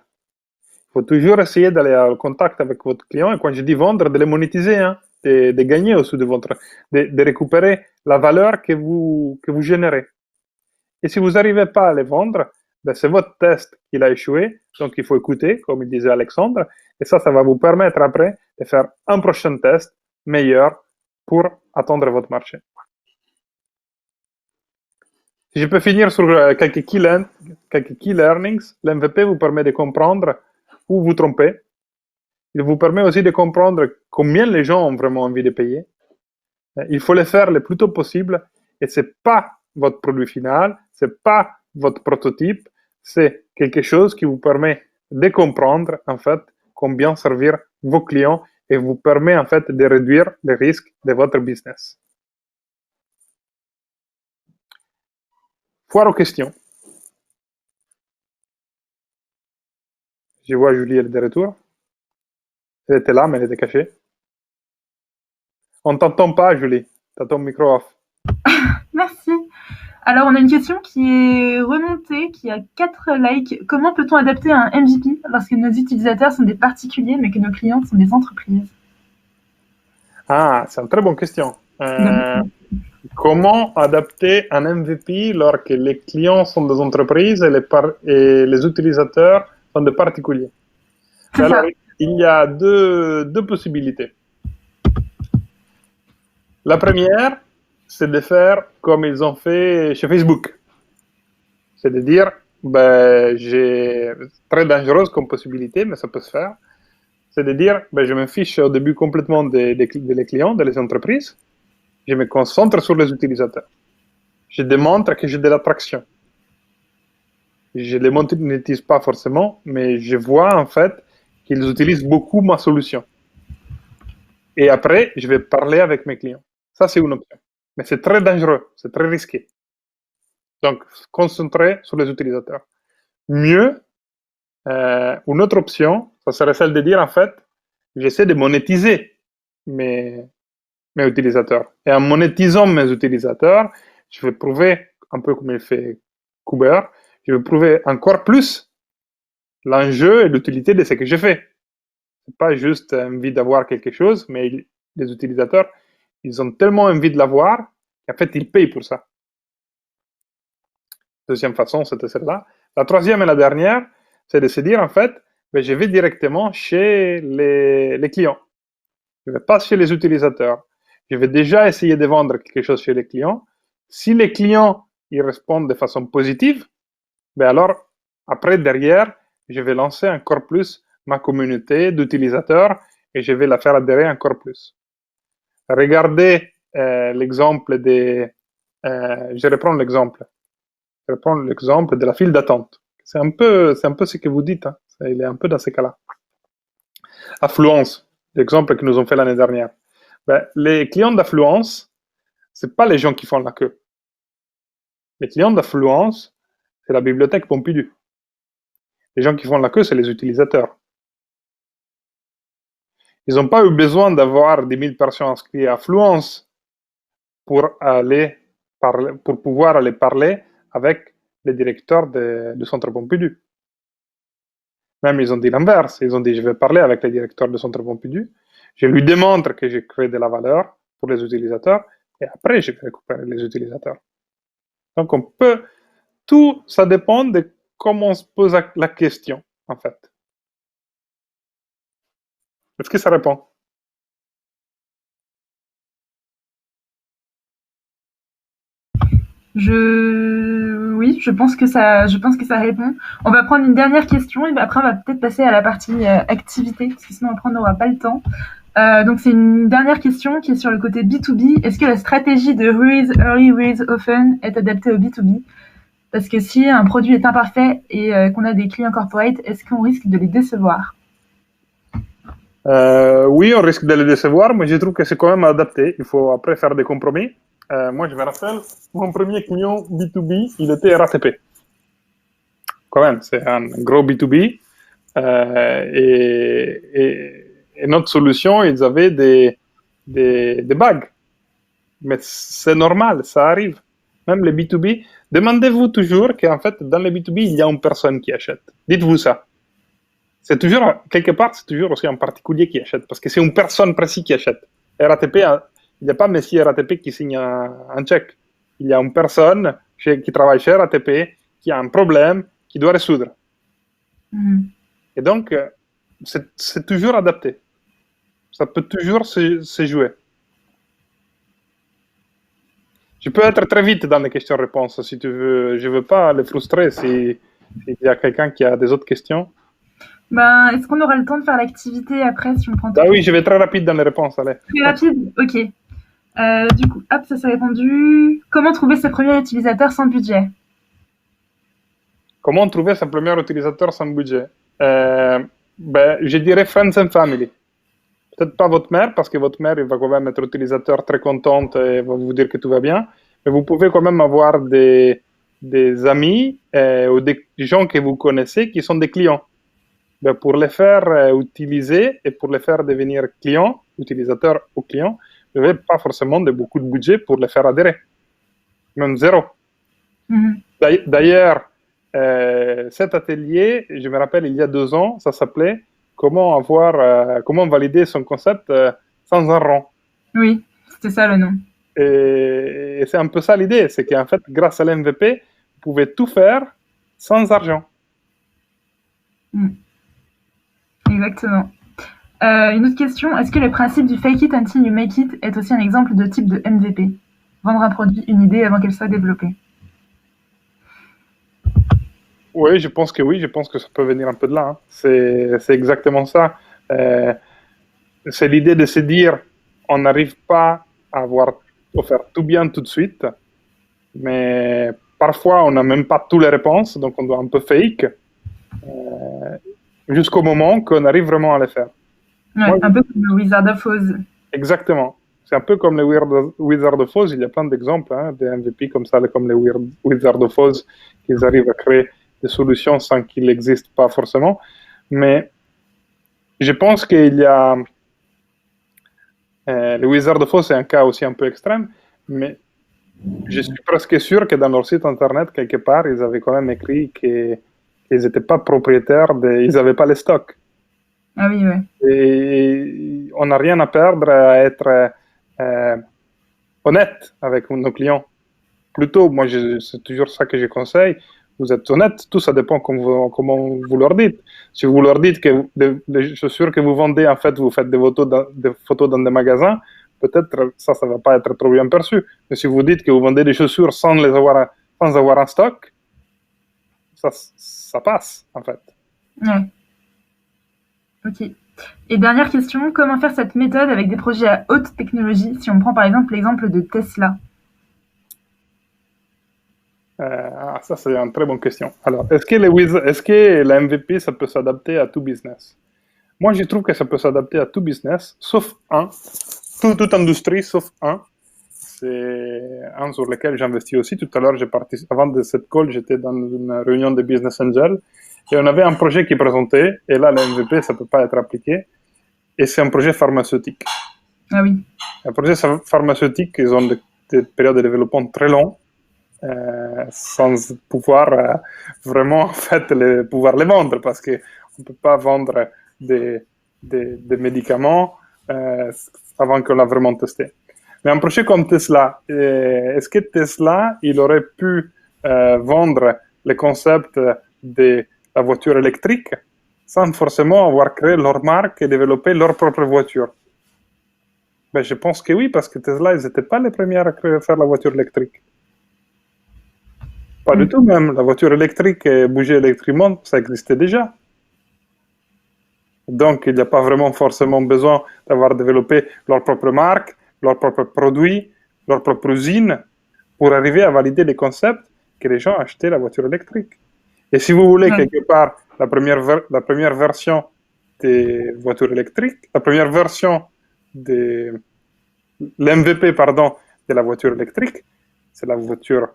Il faut toujours essayer d'aller en contact avec votre client. Et quand je dis vendre, de les monétiser, hein, de gagner au-dessus de de récupérer la valeur que vous générez. Et si vous n'arrivez pas à les vendre, ben c'est votre test qui a échoué. Donc, il faut écouter, comme il disait Alexandre. Et ça va vous permettre après de faire un prochain test meilleur pour atteindre votre marché. Si je peux finir sur quelques key learnings, l'MVP vous permet de comprendre où vous trompez. Il vous permet aussi de comprendre combien les gens ont vraiment envie de payer. Il faut le faire le plus tôt possible et c'est pas votre produit final, c'est pas votre prototype, c'est quelque chose qui vous permet de comprendre en fait combien servir vos clients et vous permet en fait de réduire les risques de votre business. Foire aux questions. Je vois Julie, elle est de retour. Elle était là, mais elle était cachée. On ne t'entend pas, Julie. Tu as ton micro off. Merci. Alors, on a une question qui est remontée, qui a 4 likes. Comment peut-on adapter un MVP lorsque nos utilisateurs sont des particuliers, mais que nos clients sont des entreprises? Ah, c'est une très bonne question. Comment adapter un MVP lorsque les clients sont des entreprises et les utilisateurs sont des particuliers? Alors, il y a deux possibilités. La première, c'est de faire comme ils ont fait chez Facebook. C'est de dire, très dangereuse comme possibilité, mais ça peut se faire. C'est de dire, je me fiche au début complètement des clients, des entreprises. Je me concentre sur les utilisateurs. Je démontre que j'ai de l'attraction. Je ne les monétise pas forcément, mais je vois en fait qu'ils utilisent beaucoup ma solution. Et après, je vais parler avec mes clients. Ça, c'est une option. Mais c'est très dangereux, c'est très risqué. Donc, concentrer sur les utilisateurs. Mieux, une autre option, ça serait celle de dire, en fait, j'essaie de monétiser mes utilisateurs. Et en monétisant mes utilisateurs, je vais prouver, un peu comme il fait Kuber, je vais prouver encore plus l'enjeu et l'utilité de ce que je fais. C'est pas juste envie d'avoir quelque chose, mais les utilisateurs, ils ont tellement envie de l'avoir qu'en fait, ils payent pour ça. Deuxième façon, c'était celle-là. La troisième et la dernière, c'est de se dire, en fait, ben, je vais directement chez les clients. Je ne vais pas chez les utilisateurs. Je vais déjà essayer de vendre quelque chose chez les clients. Si les clients ils répondent de façon positive, ben alors, après, derrière, je vais lancer encore plus ma communauté d'utilisateurs et je vais la faire adhérer encore plus. Regardez l'exemple des... je reprends l'exemple. Je reprends l'exemple de la file d'attente. C'est un peu ce que vous dites. Hein. Il est un peu dans ces cas-là. Affluence, l'exemple que nous ont fait l'année dernière. Ben, les clients d'affluence, c'est pas les gens qui font la queue. Les clients d'affluence, c'est la bibliothèque Pompidou. Les gens qui font la queue, c'est les utilisateurs. Ils n'ont pas eu besoin d'avoir 10 000 personnes inscrites à Affluence pour pouvoir aller parler avec les directeurs du Centre Pompidou. Même ils ont dit l'inverse. Ils ont dit, je vais parler avec les directeurs du Centre Pompidou. Je lui démontre que j'ai créé de la valeur pour les utilisateurs et après, je vais récupérer les utilisateurs. Donc, tout ça dépend de comment on se pose la question, en fait. Est-ce que ça répond? Oui, je pense que ça répond. On va prendre une dernière question et après on va peut-être passer à la partie activité, parce que sinon après on n'aura pas le temps. Donc c'est une dernière question qui est sur le côté B2B. Est-ce que la stratégie de Release Early, Release Often est adaptée au B2B? Parce que si un produit est imparfait et qu'on a des clients corporate, est-ce qu'on risque de les décevoir? Oui, on risque de les décevoir, mais je trouve que c'est quand même adapté. Il faut après faire des compromis. Moi, je me rappelle, mon premier client B2B, il était RATP. Quand même, c'est un gros B2B. Et notre solution, ils avaient des bugs. Mais c'est normal, ça arrive. Même les B2B, demandez-vous toujours qu'en fait, dans les B2B, il y a une personne qui achète. Dites-vous ça. C'est toujours, quelque part, c'est toujours aussi un particulier qui achète, parce que c'est une personne précise qui achète. RATP, il n'y a pas Messi RATP qui signe un chèque. Il y a une personne qui travaille chez RATP, qui a un problème, qui doit résoudre. Et donc, c'est toujours adapté. Ça peut toujours se jouer. Je peux être très vite dans les questions-réponses, si tu veux. Je ne veux pas les frustrer s'il y a quelqu'un qui a des autres questions. Ben, est-ce qu'on aura le temps de faire l'activité après si on prend Ah oui, je vais très rapide dans les réponses. Allez. Très rapide, ok. Du coup, hop, ça s'est répondu. Comment trouver ses premiers utilisateurs sans budget? Comment trouver son premier utilisateur sans budget? Je dirais Friends and Family. Peut-être pas votre mère, parce que votre mère il va quand même être utilisateur très contente et va vous dire que tout va bien. Mais vous pouvez quand même avoir des amis ou des gens que vous connaissez qui sont des clients. Pour les faire utiliser et pour les faire devenir clients, utilisateurs ou clients, vous n'avez pas forcément beaucoup de budget pour les faire adhérer. Même zéro. D'ailleurs, cet atelier, je me rappelle, il y a 2 ans, ça s'appelait comment valider son concept sans un rond. Oui, c'était ça le nom. Et c'est un peu ça l'idée, c'est qu'en fait, grâce à l'MVP, vous pouvez tout faire sans argent. Exactement. Une autre question, est-ce que le principe du fake it until you make it est aussi un exemple de type de MVP? Vendre un produit, une idée avant qu'elle soit développée. Oui, je pense que oui, je pense que ça peut venir un peu de là. Hein. C'est exactement ça. C'est l'idée de se dire, on n'arrive pas à faire tout bien tout de suite, mais parfois on n'a même pas toutes les réponses, donc on doit un peu fake, jusqu'au moment qu'on arrive vraiment à les faire. Ouais, un peu comme le Wizard of Oz. Exactement. C'est un peu comme le Wizard of Oz. Il y a plein d'exemples des MVP comme ça, comme les Wizard of Oz, qu'ils arrivent à créer des solutions sans qu'il n'existe pas forcément. Mais je pense qu'il y a... le Wizard of Oz, c'est un cas aussi un peu extrême, mais je suis presque sûr que dans leur site internet, quelque part, ils avaient quand même écrit qu'ils n'étaient pas propriétaires, ils n'avaient pas les stocks. Ah oui, ouais. Et on n'a rien à perdre à être honnête avec nos clients. Plutôt, moi, c'est toujours ça que je conseille. Vous êtes honnête, tout ça dépend comment vous leur dites. Si vous leur dites que les chaussures que vous vendez, en fait, vous faites des photos dans des magasins, peut-être ça va pas être trop bien perçu. Mais si vous dites que vous vendez des chaussures sans avoir en stock, ça passe, en fait. Ouais. Ok. Et dernière question, comment faire cette méthode avec des projets à haute technologie, si on prend par exemple l'exemple de Tesla? Ça, c'est une très bonne question. Alors, est-ce que la MVP, ça peut s'adapter à tout business? Moi, je trouve que ça peut s'adapter à tout business, sauf un, toute industrie, sauf un. C'est un sur lequel j'investis aussi. Tout à l'heure, avant de cette call, j'étais dans une réunion de Business Angel et on avait un projet qui présentait, et là, le MVP, ça peut pas être appliqué, et c'est un projet pharmaceutique. Ah oui. Un projet pharmaceutique, ils ont des périodes de développement très longues, sans pouvoir vraiment en fait pouvoir les vendre parce que on peut pas vendre des médicaments avant qu'on l'a vraiment testé. Mais un projet comme Tesla, est-ce que Tesla il aurait pu vendre le concept de la voiture électrique sans forcément avoir créé leur marque et développé leur propre voiture? Ben, je pense que oui, parce que Tesla, ils n'étaient pas les premiers à faire la voiture électrique. Pas du tout même. La voiture électrique et bouger électriquement, ça existait déjà. Donc, il n'y a pas vraiment forcément besoin d'avoir développé leur propre marque, leurs propres produits, leur propre usine pour arriver à valider les concepts que les gens achetaient la voiture électrique. Et si vous voulez, quelque part, la première version des voitures électriques, la première version de l'MVP, pardon, de la voiture électrique, c'est la voiture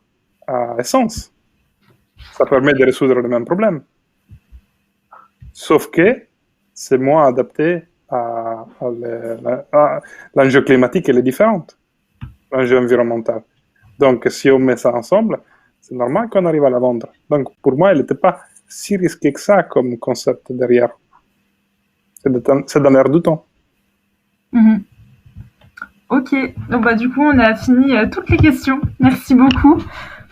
à essence. Ça permet de résoudre le même problème. Sauf que c'est moins adapté à l'enjeu climatique, elle est différente, l'enjeu environnemental. Donc, si on met ça ensemble, c'est normal qu'on arrive à la vendre. Donc, pour moi, elle n'était pas si risquée que ça comme concept derrière. C'est dans l'air du temps. Ok, donc du coup, on a fini toutes les questions. Merci beaucoup.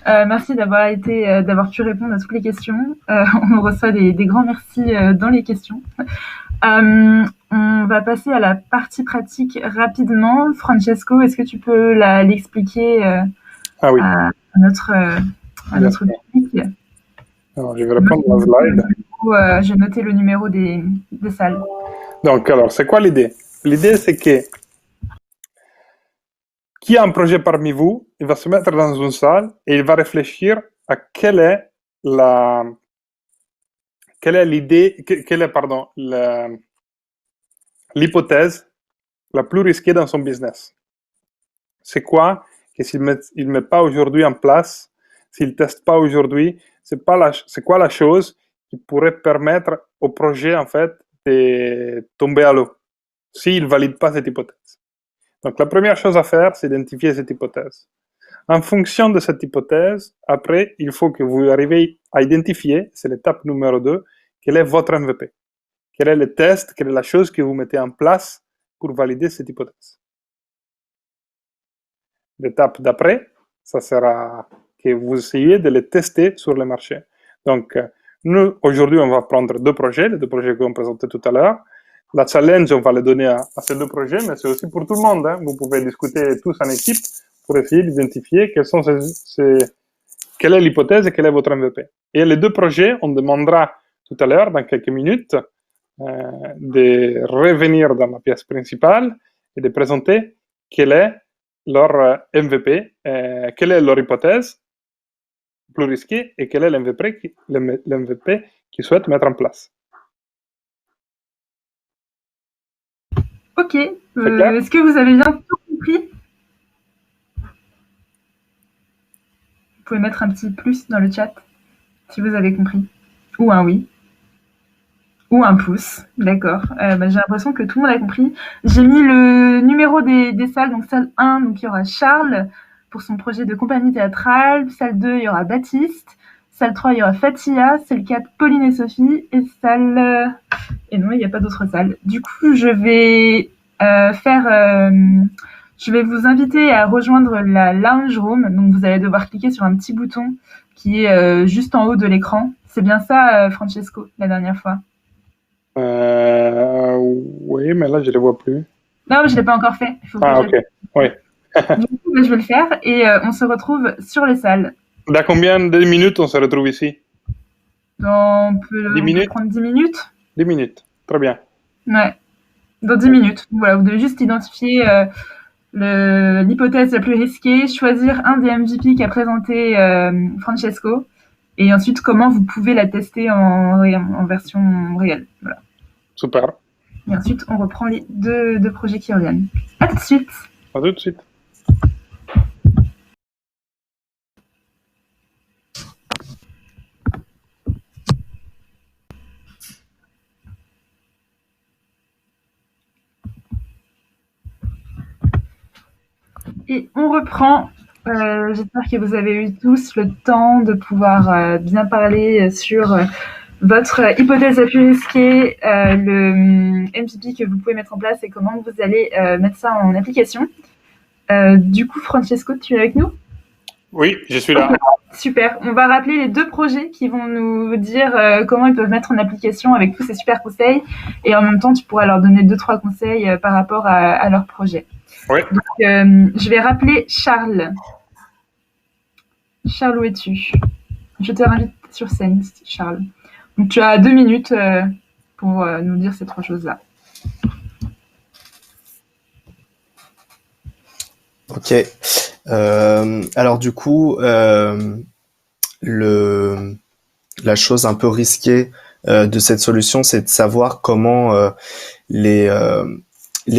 Merci d'avoir pu répondre à toutes les questions. On reçoit des grands merci dans les questions. On va passer à la partie pratique rapidement. Francesco, est-ce que tu peux l'expliquer à notre public? Alors, je vais répondre à la slide. J'ai noté le numéro des salles. Donc, alors, c'est quoi l'idée? L'idée, c'est que qui a un projet parmi vous, il va se mettre dans une salle et il va réfléchir à quelle est l'hypothèse la plus risquée dans son business. C'est quoi que s'il ne met pas aujourd'hui en place, s'il ne teste pas aujourd'hui, c'est quoi la chose qui pourrait permettre au projet, en fait, de tomber à l'eau s'il ne valide pas cette hypothèse. Donc, la première chose à faire, c'est identifier cette hypothèse. En fonction de cette hypothèse, après, il faut que vous arriviez à identifier, c'est l'étape numéro 2, quel est votre MVP. Quel est le test, quelle est la chose que vous mettez en place pour valider cette hypothèse. L'étape d'après, ça sera que vous essayez de les tester sur le marché. Donc, nous, aujourd'hui, on va prendre les deux projets qu'on présentait tout à l'heure. La challenge, on va le donner à ces deux projets, mais c'est aussi pour tout le monde. Vous pouvez discuter tous en équipe pour essayer d'identifier quelle est l'hypothèse et quel est votre MVP. Et les deux projets, on demandera tout à l'heure, dans quelques minutes, de revenir dans la pièce principale et de présenter quel est leur MVP, quelle est leur hypothèse plus risquée et quel est l'MVP qu'ils souhaitent mettre en place. Ok. Est-ce que vous avez bien tout compris? Vous pouvez mettre un petit plus dans le chat si vous avez compris. Ou un oui. Ou un pouce. D'accord. J'ai l'impression que tout le monde a compris. J'ai mis le numéro des salles. Donc salle 1, donc il y aura Charles pour son projet de compagnie théâtrale. Salle 2, il y aura Baptiste. Salle 3, il y aura Fatia. Salle 4, Pauline et Sophie. Et salle... Et non, il n'y a pas d'autres salles. Du coup, je vais je vais vous inviter à rejoindre la lounge room. Donc, vous allez devoir cliquer sur un petit bouton qui est juste en haut de l'écran. C'est bien ça, Francesco, la dernière fois? Oui, mais là, je ne le vois plus. Non, mais je ne l'ai pas encore fait. Ok. Oui. Du coup, je vais le faire et on se retrouve sur les salles. Dans combien de minutes on se retrouve ici? On peut prendre 10 minutes. 10 minutes, très bien. Ouais, dans 10 minutes. Voilà, vous devez juste identifier l'hypothèse la plus risquée, choisir un des MVP qu'a présenté Francesco, et ensuite comment vous pouvez la tester en version réelle. Voilà. Super. Et ensuite, on reprend les deux projets qui reviennent. À tout de suite. À tout de suite. Et on reprend. J'espère que vous avez eu tous le temps de pouvoir bien parler sur votre hypothèse la plus risquée, le MVP que vous pouvez mettre en place et comment vous allez mettre ça en application. Du coup, Francesco, tu es avec nous? Oui, je suis là. Super. On va rappeler les deux projets qui vont nous dire comment ils peuvent mettre en application avec tous ces super conseils. Et en même temps, tu pourras leur donner 2-3 conseils par rapport à leur projet. Oui. Donc, je vais rappeler Charles. Charles, où es-tu? Je te réinvite sur scène, Charles. Donc, tu as 2 minutes pour nous dire ces 3 choses-là. Ok. Alors du coup, la chose un peu risquée de cette solution, c'est de savoir comment les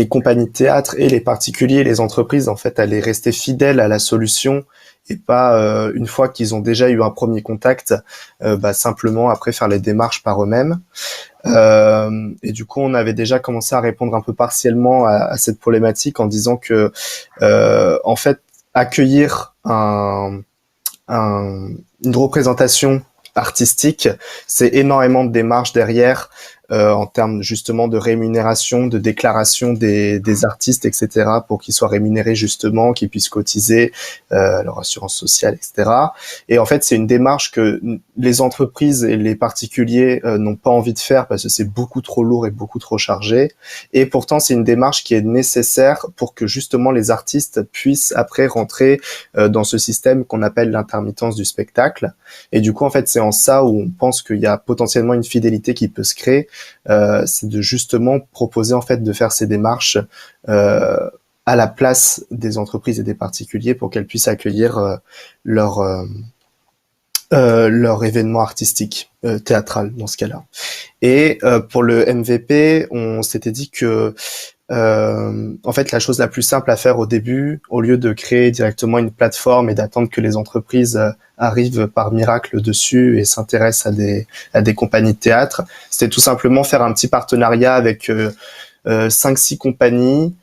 compagnies de théâtre et les particuliers et les entreprises, en fait, allaient rester fidèles à la solution et pas, une fois qu'ils ont déjà eu un premier contact, simplement après faire les démarches par eux-mêmes. Et du coup, on avait déjà commencé à répondre un peu partiellement à cette problématique en disant que, en fait, accueillir une représentation artistique, c'est énormément de démarches derrière, en termes justement de rémunération, de déclaration des artistes, etc., pour qu'ils soient rémunérés justement, qu'ils puissent cotiser leur assurance sociale, etc. Et en fait, c'est une démarche que les entreprises et les particuliers n'ont pas envie de faire parce que c'est beaucoup trop lourd et beaucoup trop chargé. Et pourtant, c'est une démarche qui est nécessaire pour que justement les artistes puissent après rentrer dans ce système qu'on appelle l'intermittence du spectacle. Et du coup, en fait, c'est en ça où on pense qu'il y a potentiellement une fidélité qui peut se créer. C'est de justement proposer en fait de faire ces démarches à la place des entreprises et des particuliers pour qu'elles puissent accueillir leur événement artistique théâtral dans ce cas-là. Et pour le MVP, on s'était dit que en fait, la chose la plus simple à faire au début, au lieu de créer directement une plateforme et d'attendre que les entreprises arrivent par miracle dessus et s'intéressent à des compagnies de théâtre, c'était tout simplement faire un petit partenariat avec 5-6 compagnies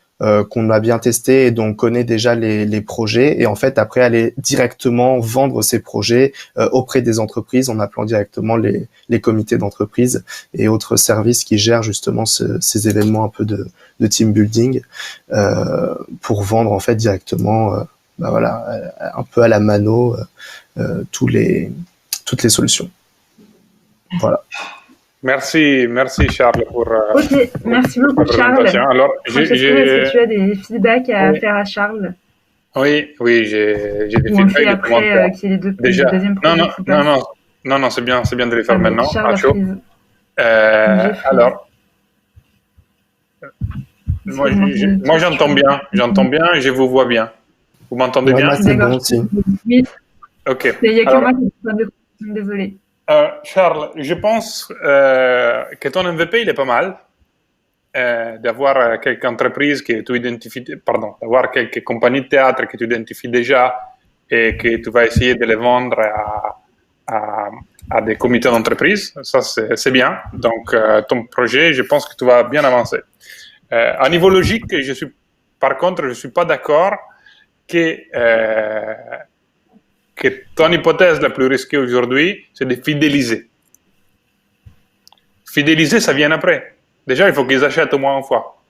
qu'on a bien testé et dont on connaît déjà les projets, et en fait après aller directement vendre ces projets auprès des entreprises en appelant directement les comités d'entreprise et autres services qui gèrent justement ces événements un peu de team building pour vendre en fait directement un peu à la mano toutes les solutions. Voilà. Merci Charles pour. Ok, merci beaucoup Charles. Alors, est-ce que tu as des feedbacks à faire à Charles? Oui, j'ai des feedbacks. On fait après qu'il y ait les deuxième projet. Non, c'est bien de les faire maintenant. Charles, alors, moi j'entends bien, je vous vois bien. Vous m'entendez bien? C'est bon aussi. Oui. Ok. Il n'y a que moi qui suis désolé. Charles, je pense que ton MVP, il est pas mal. D'avoir quelques entreprises que tu identifies, d'avoir quelques compagnies de théâtre que tu identifies déjà et que tu vas essayer de les vendre à des comités d'entreprise. Ça, c'est bien. Donc, ton projet, je pense que tu vas bien avancer. À niveau logique, que ton hypothèse la plus risquée aujourd'hui, c'est de fidéliser. Fidéliser, ça vient après. Déjà, il faut qu'ils achètent au moins une fois.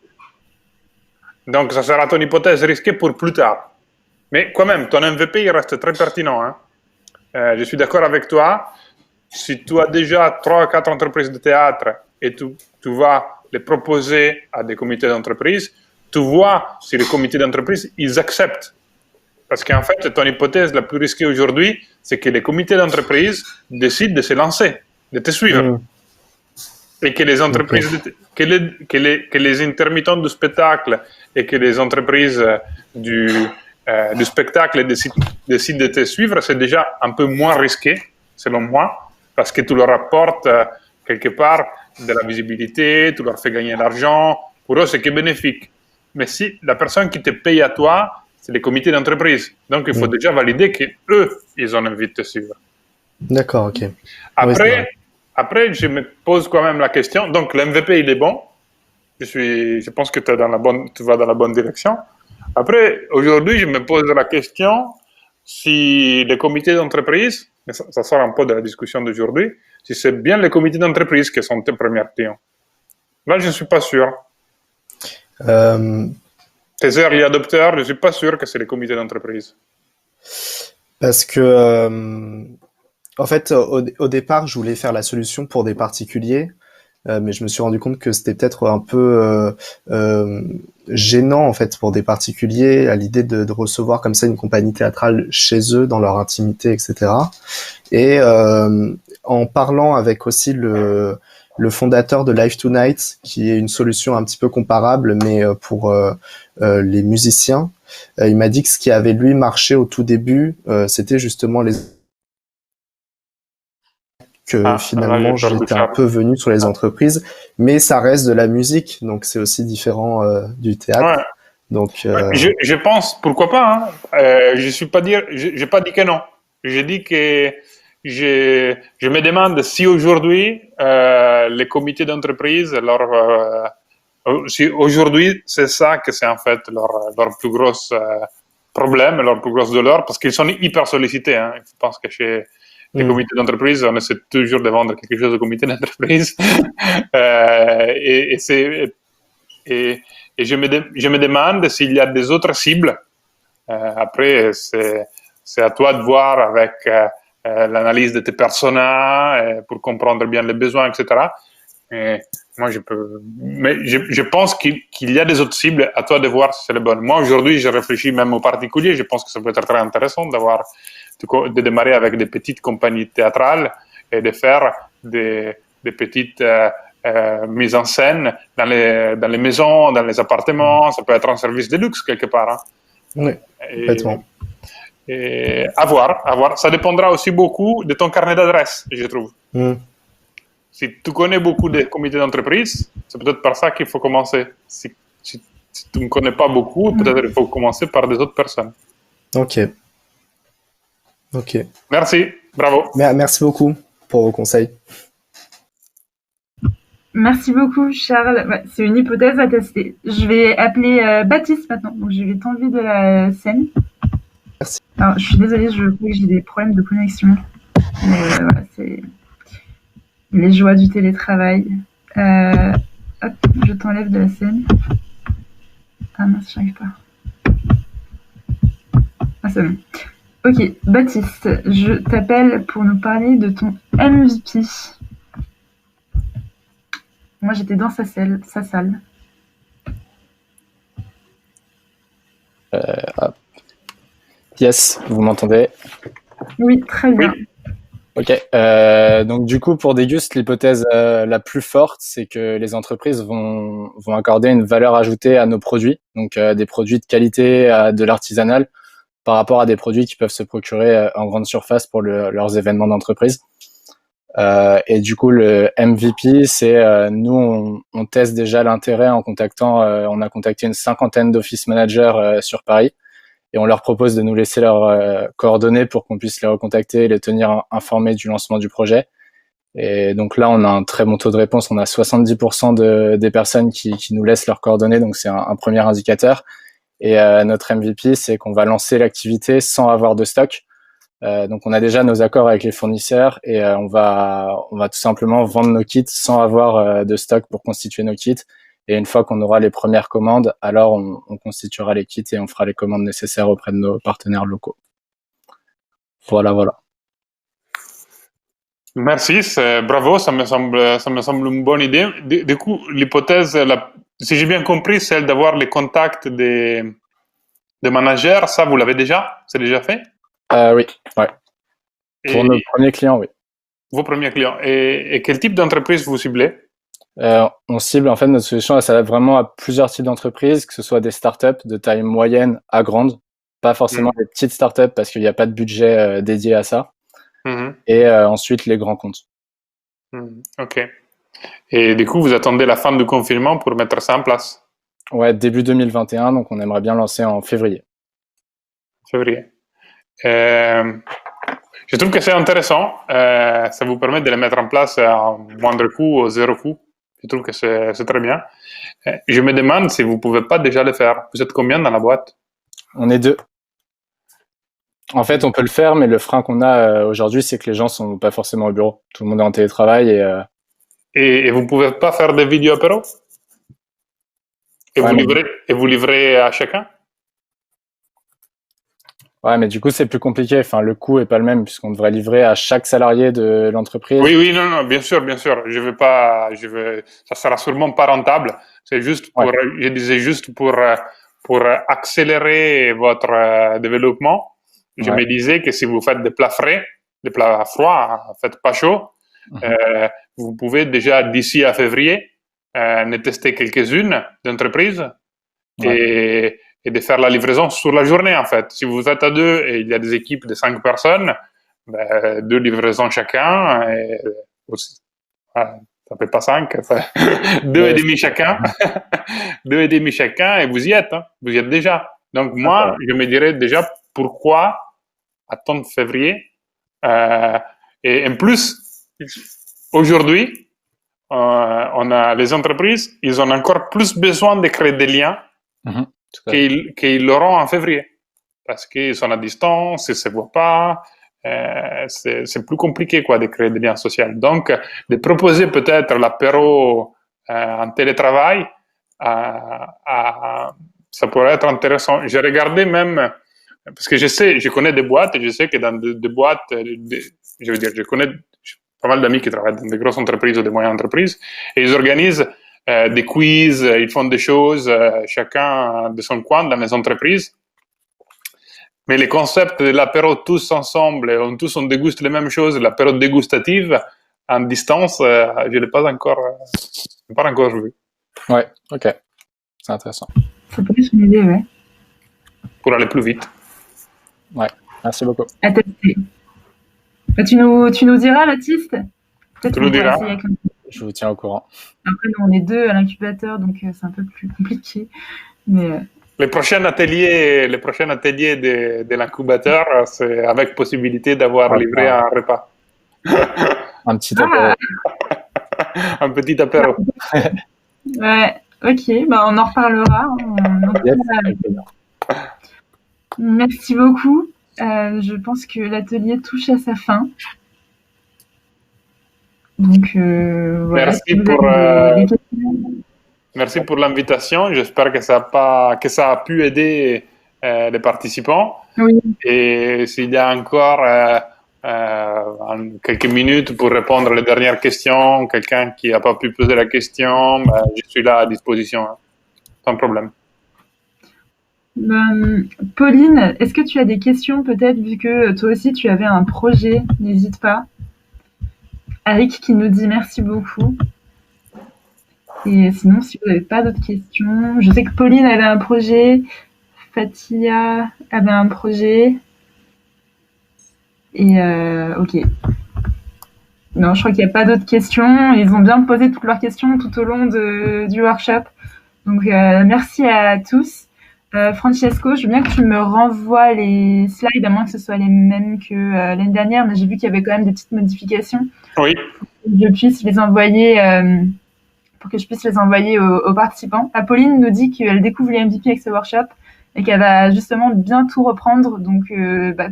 Donc, ça sera ton hypothèse risquée pour plus tard. Mais quand même, ton MVP, il reste très pertinent. Hein. Je suis d'accord avec toi. Si tu as déjà 3 ou 4 entreprises de théâtre et tu vas les proposer à des comités d'entreprise, tu vois si les comités d'entreprise, ils acceptent. Parce qu'en fait, ton hypothèse la plus risquée aujourd'hui, c'est que les comités d'entreprise décident de se lancer, de te suivre. Et que les entreprises, que les intermittents du spectacle et que les entreprises du spectacle décident de te suivre, c'est déjà un peu moins risqué, selon moi, parce que tu leur apportes quelque part de la visibilité, tu leur fais gagner de l'argent. Pour eux, c'est que bénéfique. Mais si la personne qui te paye à toi, c'est les comités d'entreprise. Donc, il faut déjà valider qu'eux, ils ont envie de te suivre. D'accord, ok. Après, je me pose quand même la question. Donc, l'MVP, il est bon. Je pense que tu vas dans la bonne direction. Après, aujourd'hui, je me pose la question si les comités d'entreprise, mais ça sort un peu de la discussion d'aujourd'hui, si c'est bien les comités d'entreprise qui sont tes premiers clients. Là, je ne suis pas sûr. Tes early adopters, je ne suis pas sûr que c'est les comités d'entreprise. Parce que, en fait, au départ, je voulais faire la solution pour des particuliers, mais je me suis rendu compte que c'était peut-être un peu gênant, en fait, pour des particuliers, à l'idée de recevoir comme ça une compagnie théâtrale chez eux, dans leur intimité, etc. Et en parlant avec aussi le fondateur de Live Tonight, qui est une solution un petit peu comparable, mais pour les musiciens. Il m'a dit que ce qui avait lui marché au tout début, c'était justement finalement j'étais un peu venu sur les entreprises, mais ça reste de la musique, donc c'est aussi différent du théâtre. Ouais. Donc je pense pourquoi pas. Hein. J'ai pas dit que non. J'ai dit que je me demande si aujourd'hui les comités d'entreprise, si aujourd'hui c'est ça que c'est en fait leur plus gros problème, leur plus grosse douleur, parce qu'ils sont hyper sollicités. Hein. Je pense que chez les comités d'entreprise, on essaie toujours de vendre quelque chose au comité d'entreprise. et je me demande s'il y a des autres cibles. Après, c'est à toi de voir avec l'analyse de tes personas pour comprendre bien les besoins, etc. Et moi, je pense qu'il y a des autres cibles. À toi de voir si c'est les bonnes. Moi, aujourd'hui, je réfléchis même aux particuliers. Je pense que ça peut être très intéressant de démarrer avec des petites compagnies théâtrales et de faire des petites mises en scène dans les maisons, dans les appartements. Ça peut être un service de luxe quelque part. Hein. Oui, complètement. Et à voir. Ça dépendra aussi beaucoup de ton carnet d'adresses, je trouve. Si tu connais beaucoup de comités d'entreprise, c'est peut-être par ça qu'il faut commencer. Si tu ne connais pas beaucoup, peut-être il faut commencer par des autres personnes. Ok. Merci, bravo. Merci beaucoup pour vos conseils. Merci beaucoup, Charles. Ouais, c'est une hypothèse à tester. Je vais appeler Baptiste maintenant. Donc, je vais t'enlever de la scène. Merci. Alors, je suis désolée, je crois que j'ai des problèmes de connexion. Mais voilà, c'est les joies du télétravail. Hop, je t'enlève de la scène. Ah mince, j'arrive pas. Ah, c'est bon. Ok, Baptiste, je t'appelle pour nous parler de ton MVP. Moi, j'étais dans sa salle. Yes, vous m'entendez? Oui, très bien. Oui. Ok. Donc du coup, pour Déguste, l'hypothèse la plus forte, c'est que les entreprises vont accorder une valeur ajoutée à nos produits, donc des produits de qualité, de l'artisanal, par rapport à des produits qui peuvent se procurer en grande surface pour leurs événements d'entreprise. Et du coup, le MVP, c'est nous, on teste déjà l'intérêt en contactant, on a contacté une 50aine d'office managers sur Paris, et on leur propose de nous laisser leurs coordonnées pour qu'on puisse les recontacter et les tenir informés du lancement du projet. Et donc là, on a un très bon taux de réponse. On a 70% des personnes qui nous laissent leurs coordonnées, donc c'est un premier indicateur. Et notre MVP, c'est qu'on va lancer l'activité sans avoir de stock. Donc on a déjà nos accords avec les fournisseurs et on va tout simplement vendre nos kits sans avoir de stock pour constituer nos kits. Et une fois qu'on aura les premières commandes, alors on constituera les kits et on fera les commandes nécessaires auprès de nos partenaires locaux. Voilà. Merci, bravo, ça me semble une bonne idée. Du coup, l'hypothèse, si j'ai bien compris, celle d'avoir les contacts des managers, ça vous l'avez déjà? C'est déjà fait? Oui, ouais. Pour nos premiers clients, oui. Vos premiers clients. Et quel type d'entreprise vous ciblez? On cible, en fait, notre solution, elle s'adapte vraiment à plusieurs types d'entreprises, que ce soit des startups de taille moyenne à grande, pas forcément les petites startups parce qu'il n'y a pas de budget dédié à ça. Et ensuite, les grands comptes. Ok. Et du coup, vous attendez la fin du confinement pour mettre ça en place? Ouais, début 2021, donc on aimerait bien lancer en février. Je trouve que c'est intéressant. Ça vous permet de les mettre en place à moindre coût, au zéro coût. Je trouve que c'est très bien. Je me demande si vous ne pouvez pas déjà le faire. Vous êtes combien dans la boîte? On est 2. En fait, on peut le faire, mais le frein qu'on a aujourd'hui, c'est que les gens sont pas forcément au bureau. Tout le monde est en télétravail Et vous ne pouvez pas faire des vidéos apéro? Vous livrez à chacun? Ouais, mais du coup, c'est plus compliqué. Enfin, le coût est pas le même puisqu'on devrait livrer à chaque salarié de l'entreprise. Oui, non, bien sûr. Ça sera sûrement pas rentable. C'est juste pour, je disais juste pour accélérer votre développement. Je me disais que si vous faites des plats frais, des plats froids, faites pas chaud, vous pouvez déjà d'ici à février ne tester quelques-unes d'entreprises et de faire la livraison sur la journée, en fait. Si vous êtes à 2 et il y a des équipes de 5 personnes, 2 livraisons chacun, et aussi, ça fait pas 5, 2 et demi chacun, 2 et demi chacun, et vous y êtes, vous y êtes déjà. Donc moi, je me dirais déjà, pourquoi attendre février? Et en plus, aujourd'hui, on a les entreprises, ils ont encore plus besoin de créer des liens qu'ils l'auront en février. Parce qu'ils sont à distance, ils ne se voient pas. C'est plus compliqué de créer des liens sociaux. Donc, de proposer peut-être l'apéro en télétravail, ça pourrait être intéressant. J'ai regardé même, parce que je connais des boîtes, et je sais que dans des boîtes, je connais pas mal d'amis qui travaillent dans des grosses entreprises ou des moyennes entreprises, et ils organisent des quiz, ils font des choses, chacun de son coin dans les entreprises. Mais le concept de l'apéro tous ensemble, on déguste les mêmes choses, l'apéro dégustative en distance, je ne l'ai pas encore vu. Ouais, ok. C'est intéressant. Ça peut être une idée, ouais. Pour aller plus vite. Ouais, merci beaucoup. À tester. Tu nous diras, Baptiste? Tu nous diras. Je vous tiens au courant. Après, nous, on est 2 à l'incubateur, donc c'est un peu plus compliqué. Mais les prochains ateliers de l'incubateur, c'est avec possibilité d'avoir livré un repas. Un petit apéro. Un petit apéro. Ouais, ok, on en reparlera. Merci beaucoup. Je pense que l'atelier touche à sa fin. Donc, voilà. Merci pour l'invitation. J'espère que ça a pu aider les participants. Oui. Et s'il y a encore quelques minutes pour répondre aux dernières questions, quelqu'un qui n'a pas pu poser la question, je suis là à disposition, sans problème. Pauline, est-ce que tu as des questions peut-être, vu que toi aussi tu avais un projet? N'hésite pas. Eric qui nous dit merci beaucoup. Et sinon, si vous n'avez pas d'autres questions, je sais que Pauline avait un projet, Fatia avait un projet. Et ok. Non, je crois qu'il n'y a pas d'autres questions. Ils ont bien posé toutes leurs questions tout au long du workshop. Donc, merci à tous. Francesco, je veux bien que tu me renvoies les slides, à moins que ce soit les mêmes que l'année dernière, mais j'ai vu qu'il y avait quand même des petites modifications. Oui. Pour que je puisse les envoyer, aux participants. Apolline nous dit qu'elle découvre les MVP avec ce workshop et qu'elle va justement bien tout reprendre. Donc,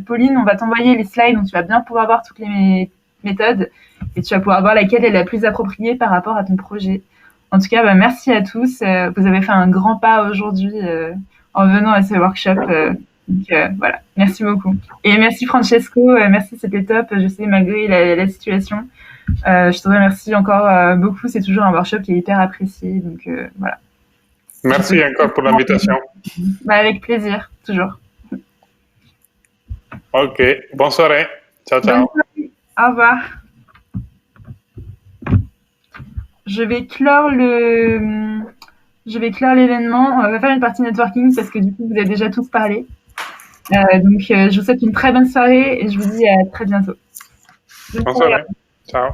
Pauline, on va t'envoyer les slides, donc tu vas bien pouvoir voir toutes les méthodes et tu vas pouvoir voir laquelle est la plus appropriée par rapport à ton projet. En tout cas, merci à tous. Vous avez fait un grand pas aujourd'hui en venant à ce workshop. Donc, voilà, merci beaucoup. Et merci Francesco, merci, c'était top. Je sais, malgré la situation, je te remercie encore beaucoup. C'est toujours un workshop qui est hyper apprécié. Donc, voilà. Merci encore pour l'invitation. Avec plaisir, toujours. Ok, bonne soirée. Ciao, ciao. Bonne soirée. Au revoir. Je vais clore l'événement. On va faire une partie networking parce que du coup, vous avez déjà tous parlé. Donc, je vous souhaite une très bonne soirée et je vous dis à très bientôt. Bonne soirée. Ciao.